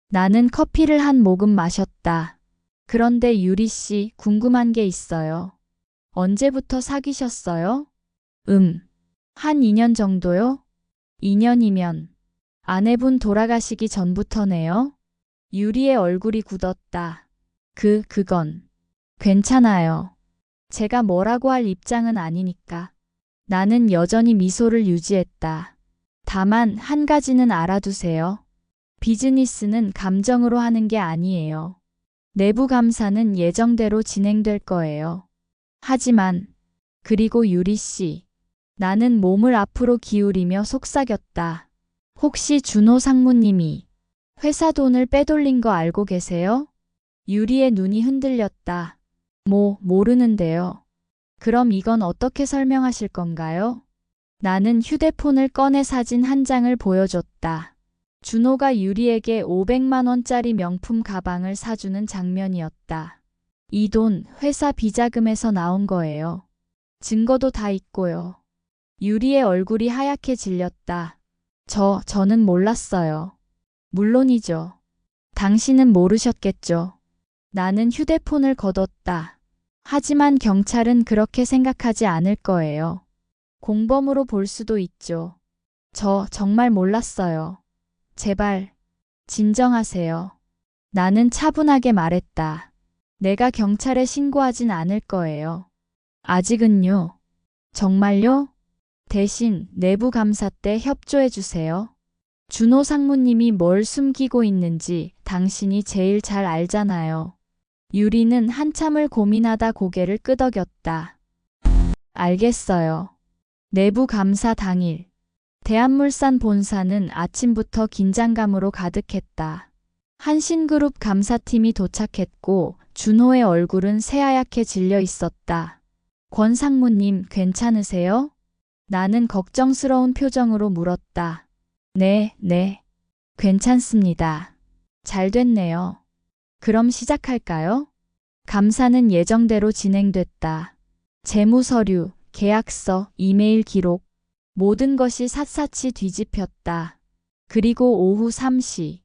나는 커피를 한 모금 마셨다. 그런데 유리 씨, 궁금한 게 있어요. 언제부터 사귀셨어요? 한 2년 정도요? 2년이면 아내분 돌아가시기 전부터네요. 유리의 얼굴이 굳었다. 그건 괜찮아요. 제가 뭐라고 할 입장은 아니니까. 나는 여전히 미소를 유지했다. 다만 한 가지는 알아두세요. 비즈니스는 감정으로 하는 게 아니에요. 내부 감사는 예정대로 진행될 거예요. 하지만, 그리고 유리 씨. 나는 몸을 앞으로 기울이며 속삭였다. 혹시 준호 상무님이 회사 돈을 빼돌린 거 알고 계세요? 유리의 눈이 흔들렸다. 모르는데요. 그럼 이건 어떻게 설명하실 건가요? 나는 휴대폰을 꺼내 사진 한 장을 보여줬다. 준호가 유리에게 500만 원짜리 명품 가방을 사주는 장면이었다. 이 돈 회사 비자금에서 나온 거예요. 증거도 다 있고요. 유리의 얼굴이 하얗게 질렸다. 저는 몰랐어요. 물론이죠. 당신은 모르셨겠죠. 나는 휴대폰을 거뒀다. 하지만 경찰은 그렇게 생각하지 않을 거예요. 공범으로 볼 수도 있죠. 저 정말 몰랐어요. 제발, 진정하세요. 나는 차분하게 말했다. 내가 경찰에 신고하진 않을 거예요. 아직은요. 정말요? 대신 내부 감사 때 협조해 주세요. 준호 상무님이 뭘 숨기고 있는지 당신이 제일 잘 알잖아요. 유리는 한참을 고민하다 고개를 끄덕였다. 알겠어요. 내부 감사 당일. 대한물산 본사는 아침부터 긴장감으로 가득했다. 한신그룹 감사팀이 도착했고 준호의 얼굴은 새하얗게 질려 있었다. 권 상무님 괜찮으세요? 나는 걱정스러운 표정으로 물었다. 네, 괜찮습니다. 잘 됐네요. 그럼 시작할까요? 감사는 예정대로 진행됐다. 재무서류, 계약서, 이메일 기록, 모든 것이 샅샅이 뒤집혔다. 그리고 오후 3시.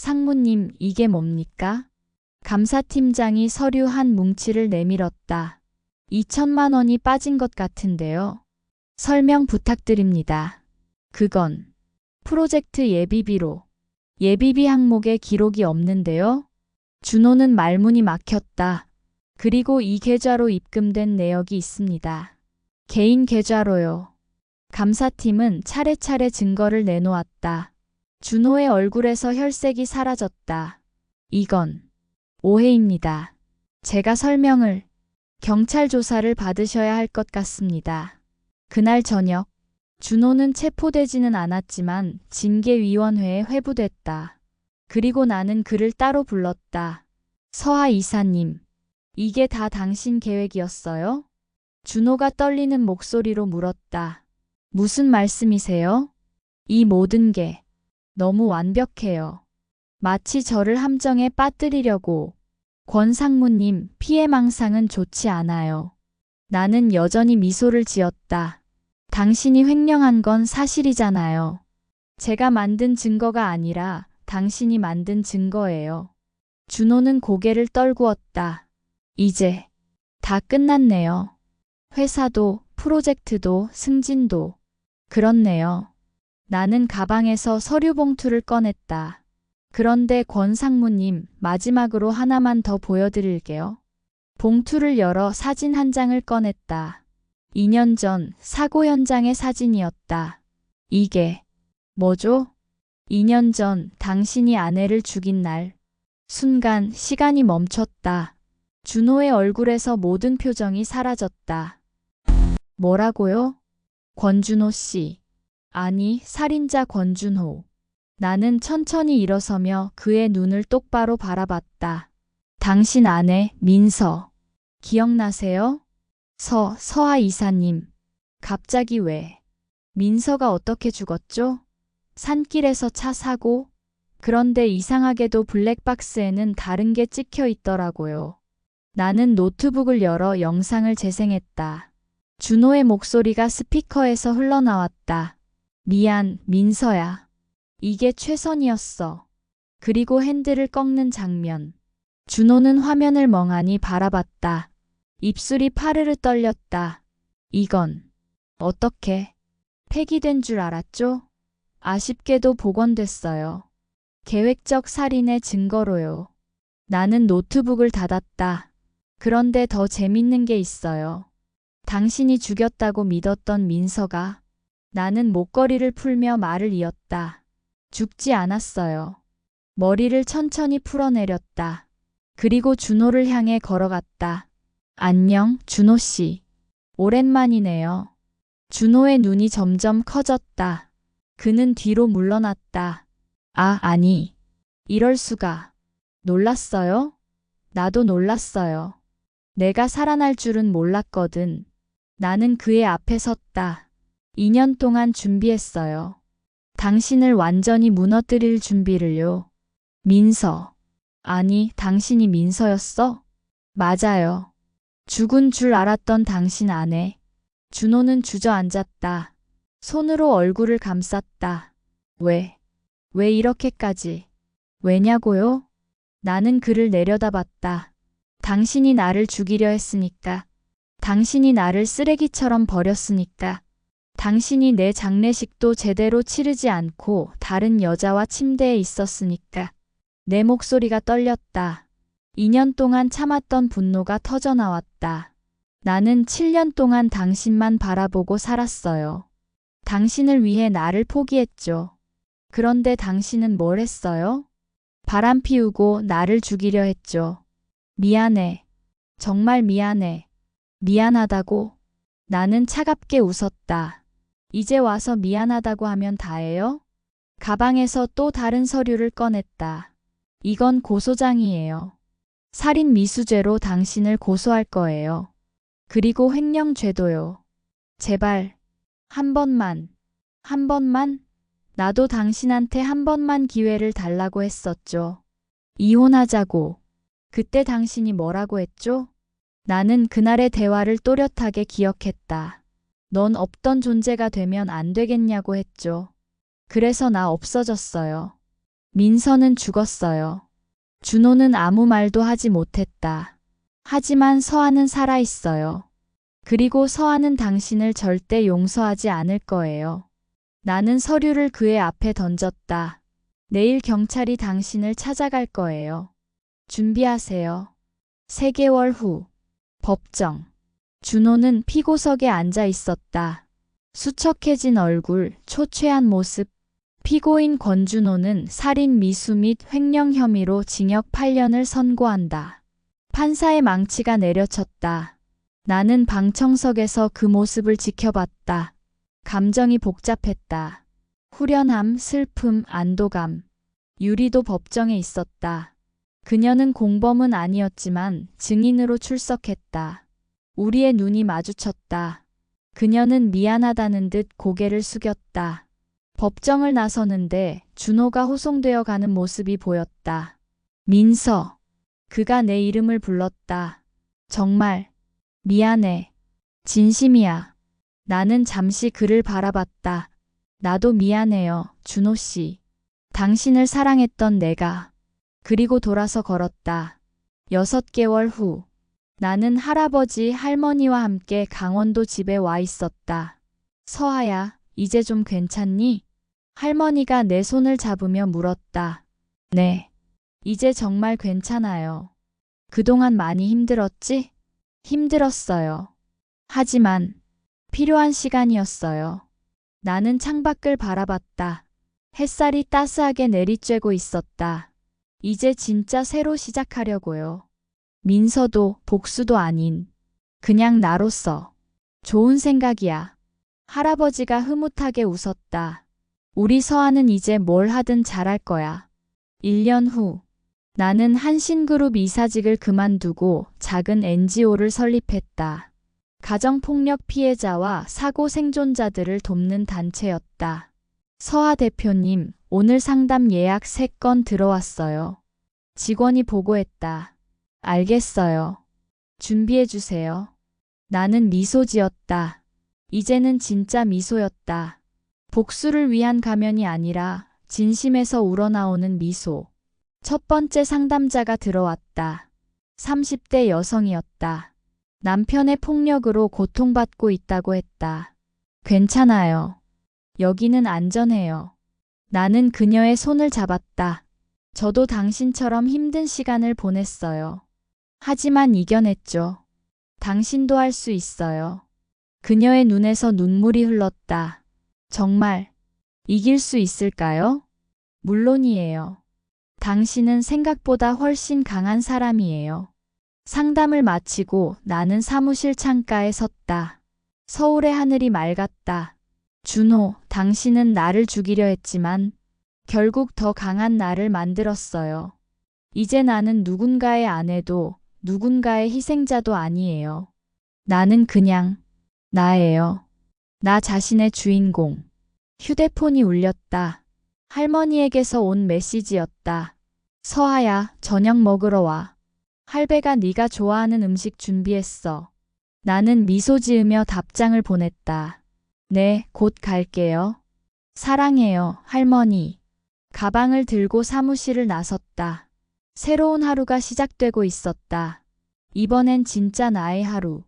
상무님, 이게 뭡니까? 감사팀장이 서류 한 뭉치를 내밀었다. 2천만 원이 빠진 것 같은데요. 설명 부탁드립니다. 그건 프로젝트 예비비로. 예비비 항목에 기록이 없는데요. 준호는 말문이 막혔다. 그리고 이 계좌로 입금된 내역이 있습니다. 개인 계좌로요. 감사팀은 차례차례 증거를 내놓았다. 준호의 얼굴에서 혈색이 사라졌다. 이건 오해입니다. 제가 설명을, 경찰 조사를 받으셔야 할 것 같습니다. 그날 저녁, 준호는 체포되지는 않았지만 징계위원회에 회부됐다. 그리고 나는 그를 따로 불렀다. 서하 이사님, 이게 다 당신 계획이었어요? 준호가 떨리는 목소리로 물었다. 무슨 말씀이세요? 이 모든 게 너무 완벽해요. 마치 저를 함정에 빠뜨리려고. 권 상무님, 피해망상은 좋지 않아요. 나는 여전히 미소를 지었다. 당신이 횡령한 건 사실이잖아요. 제가 만든 증거가 아니라 당신이 만든 증거예요. 준호는 고개를 떨구었다. 이제 다 끝났네요. 회사도, 프로젝트도, 승진도. 그렇네요. 나는 가방에서 서류 봉투를 꺼냈다. 그런데 권 상무님, 마지막으로 하나만 더 보여드릴게요. 봉투를 열어 사진 한 장을 꺼냈다. 2년 전 사고 현장의 사진이었다. 이게 뭐죠? 2년 전 당신이 아내를 죽인 날. 순간 시간이 멈췄다. 준호의 얼굴에서 모든 표정이 사라졌다. 뭐라고요? 권준호 씨. 아니, 살인자 권준호. 나는 천천히 일어서며 그의 눈을 똑바로 바라봤다. 당신 아내 민서. 기억나세요? 서하 이사님. 갑자기 왜? 민서가 어떻게 죽었죠? 산길에서 차 사고? 그런데 이상하게도 블랙박스에는 다른 게 찍혀 있더라고요. 나는 노트북을 열어 영상을 재생했다. 준호의 목소리가 스피커에서 흘러나왔다. 미안, 민서야. 이게 최선이었어. 그리고 핸들을 꺾는 장면. 준호는 화면을 멍하니 바라봤다. 입술이 파르르 떨렸다. 이건 어떻게 폐기된 줄 알았죠? 아쉽게도 복원됐어요. 계획적 살인의 증거로요. 나는 노트북을 닫았다. 그런데 더 재밌는 게 있어요. 당신이 죽였다고 믿었던 민서가. 나는 목걸이를 풀며 말을 이었다. 죽지 않았어요. 머리를 천천히 풀어내렸다. 그리고 준호를 향해 걸어갔다. 안녕, 준호 씨. 오랜만이네요. 준호의 눈이 점점 커졌다. 그는 뒤로 물러났다. 아니. 이럴 수가. 놀랐어요? 나도 놀랐어요. 내가 살아날 줄은 몰랐거든. 나는 그의 앞에 섰다. 2년 동안 준비했어요. 당신을 완전히 무너뜨릴 준비를요. 민서. 아니, 당신이 민서였어? 맞아요. 죽은 줄 알았던 당신 아내. 준호는 주저앉았다. 손으로 얼굴을 감쌌다. 왜 이렇게까지? 왜냐고요? 나는 그를 내려다봤다. 당신이 나를 죽이려 했으니까. 당신이 나를 쓰레기처럼 버렸으니까. 당신이 내 장례식도 제대로 치르지 않고 다른 여자와 침대에 있었으니까. 내 목소리가 떨렸다. 2년 동안 참았던 분노가 터져나왔다. 나는 7년 동안 당신만 바라보고 살았어요. 당신을 위해 나를 포기했죠. 그런데 당신은 뭘 했어요? 바람 피우고 나를 죽이려 했죠. 미안해. 정말 미안해. 미안하다고. 나는 차갑게 웃었다. 이제 와서 미안하다고 하면 다예요? 가방에서 또 다른 서류를 꺼냈다. 이건 고소장이에요. 살인 미수죄로 당신을 고소할 거예요. 그리고 횡령죄도요. 제발. 한 번만. 한 번만? 나도 당신한테 한 번만 기회를 달라고 했었죠. 이혼하자고. 그때 당신이 뭐라고 했죠? 나는 그날의 대화를 또렷하게 기억했다. 넌 없던 존재가 되면 안 되겠냐고 했죠. 그래서 나 없어졌어요. 민서는 죽었어요. 준호는 아무 말도 하지 못했다. 하지만 서아는 살아있어요. 그리고 서아는 당신을 절대 용서하지 않을 거예요. 나는 서류를 그의 앞에 던졌다. 내일 경찰이 당신을 찾아갈 거예요. 준비하세요. 3개월 후. 법정. 준호는 피고석에 앉아 있었다. 수척해진 얼굴, 초췌한 모습. 피고인 권준호는 살인 미수 및 횡령 혐의로 징역 8년을 선고한다. 판사의 망치가 내려쳤다. 나는 방청석에서 그 모습을 지켜봤다. 감정이 복잡했다. 후련함, 슬픔, 안도감. 유리도 법정에 있었다. 그녀는 공범은 아니었지만 증인으로 출석했다. 우리의 눈이 마주쳤다. 그녀는 미안하다는 듯 고개를 숙였다. 법정을 나서는데 준호가 호송되어 가는 모습이 보였다. 민서. 그가 내 이름을 불렀다. 정말 미안해. 진심이야. 나는 잠시 그를 바라봤다. 나도 미안해요, 준호 씨. 당신을 사랑했던 내가. 그리고 돌아서 걸었다. 6개월 후. 나는 할아버지, 할머니와 함께 강원도 집에 와 있었다. 서아야, 이제 좀 괜찮니? 할머니가 내 손을 잡으며 물었다. 네. 이제 정말 괜찮아요. 그동안 많이 힘들었지? 힘들었어요. 하지만 필요한 시간이었어요. 나는 창밖을 바라봤다. 햇살이 따스하게 내리쬐고 있었다. 이제 진짜 새로 시작하려고요. 민서도 복수도 아닌 그냥 나로서. 좋은 생각이야. 할아버지가 흐뭇하게 웃었다. 우리 서아는 이제 뭘 하든 잘할 거야. 1년 후. 나는 한신그룹 이사직을 그만두고 작은 NGO를 설립했다. 가정폭력 피해자와 사고 생존자들을 돕는 단체였다. 서아 대표님, 오늘 상담 예약 3건 들어왔어요. 직원이 보고했다. 알겠어요. 준비해 주세요. 나는 미소 지었다. 이제는 진짜 미소였다. 복수를 위한 가면이 아니라 진심에서 우러나오는 미소. 첫 번째 상담자가 들어왔다. 30대 여성이었다. 남편의 폭력으로 고통받고 있다고 했다. 괜찮아요. 여기는 안전해요. 나는 그녀의 손을 잡았다. 저도 당신처럼 힘든 시간을 보냈어요. 하지만 이겨냈죠. 당신도 할 수 있어요. 그녀의 눈에서 눈물이 흘렀다. 정말 이길 수 있을까요? 물론이에요. 당신은 생각보다 훨씬 강한 사람이에요. 상담을 마치고 나는 사무실 창가에 섰다. 서울의 하늘이 맑았다. 준호, 당신은 나를 죽이려 했지만 결국 더 강한 나를 만들었어요. 이제 나는 누군가의 아내도 누군가의 희생자도 아니에요. 나는 그냥 나예요. 나 자신의 주인공. 휴대폰이 울렸다. 할머니에게서 온 메시지였다. 서아야, 저녁 먹으러 와. 할배가 네가 좋아하는 음식 준비했어. 나는 미소 지으며 답장을 보냈다. 네, 곧 갈게요. 사랑해요, 할머니. 가방을 들고 사무실을 나섰다. 새로운 하루가 시작되고 있었다. 이번엔 진짜 나의 하루.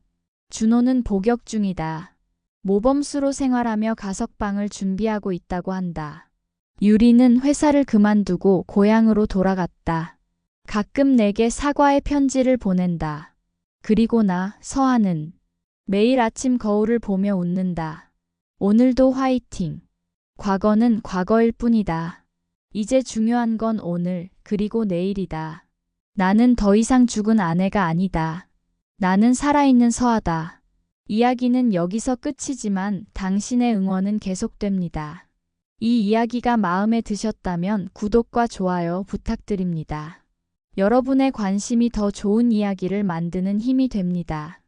준호는 복역 중이다. 모범수로 생활하며 가석방을 준비하고 있다고 한다. 유리는 회사를 그만두고 고향으로 돌아갔다. 가끔 내게 사과의 편지를 보낸다. 그리고 나, 서아는 매일 아침 거울을 보며 웃는다. 오늘도 화이팅. 과거는 과거일 뿐이다. 이제 중요한 건 오늘, 그리고 내일이다. 나는 더 이상 죽은 아내가 아니다. 나는 살아있는 서아다. 이야기는 여기서 끝이지만 당신의 응원은 계속됩니다. 이 이야기가 마음에 드셨다면 구독과 좋아요 부탁드립니다. 여러분의 관심이 더 좋은 이야기를 만드는 힘이 됩니다.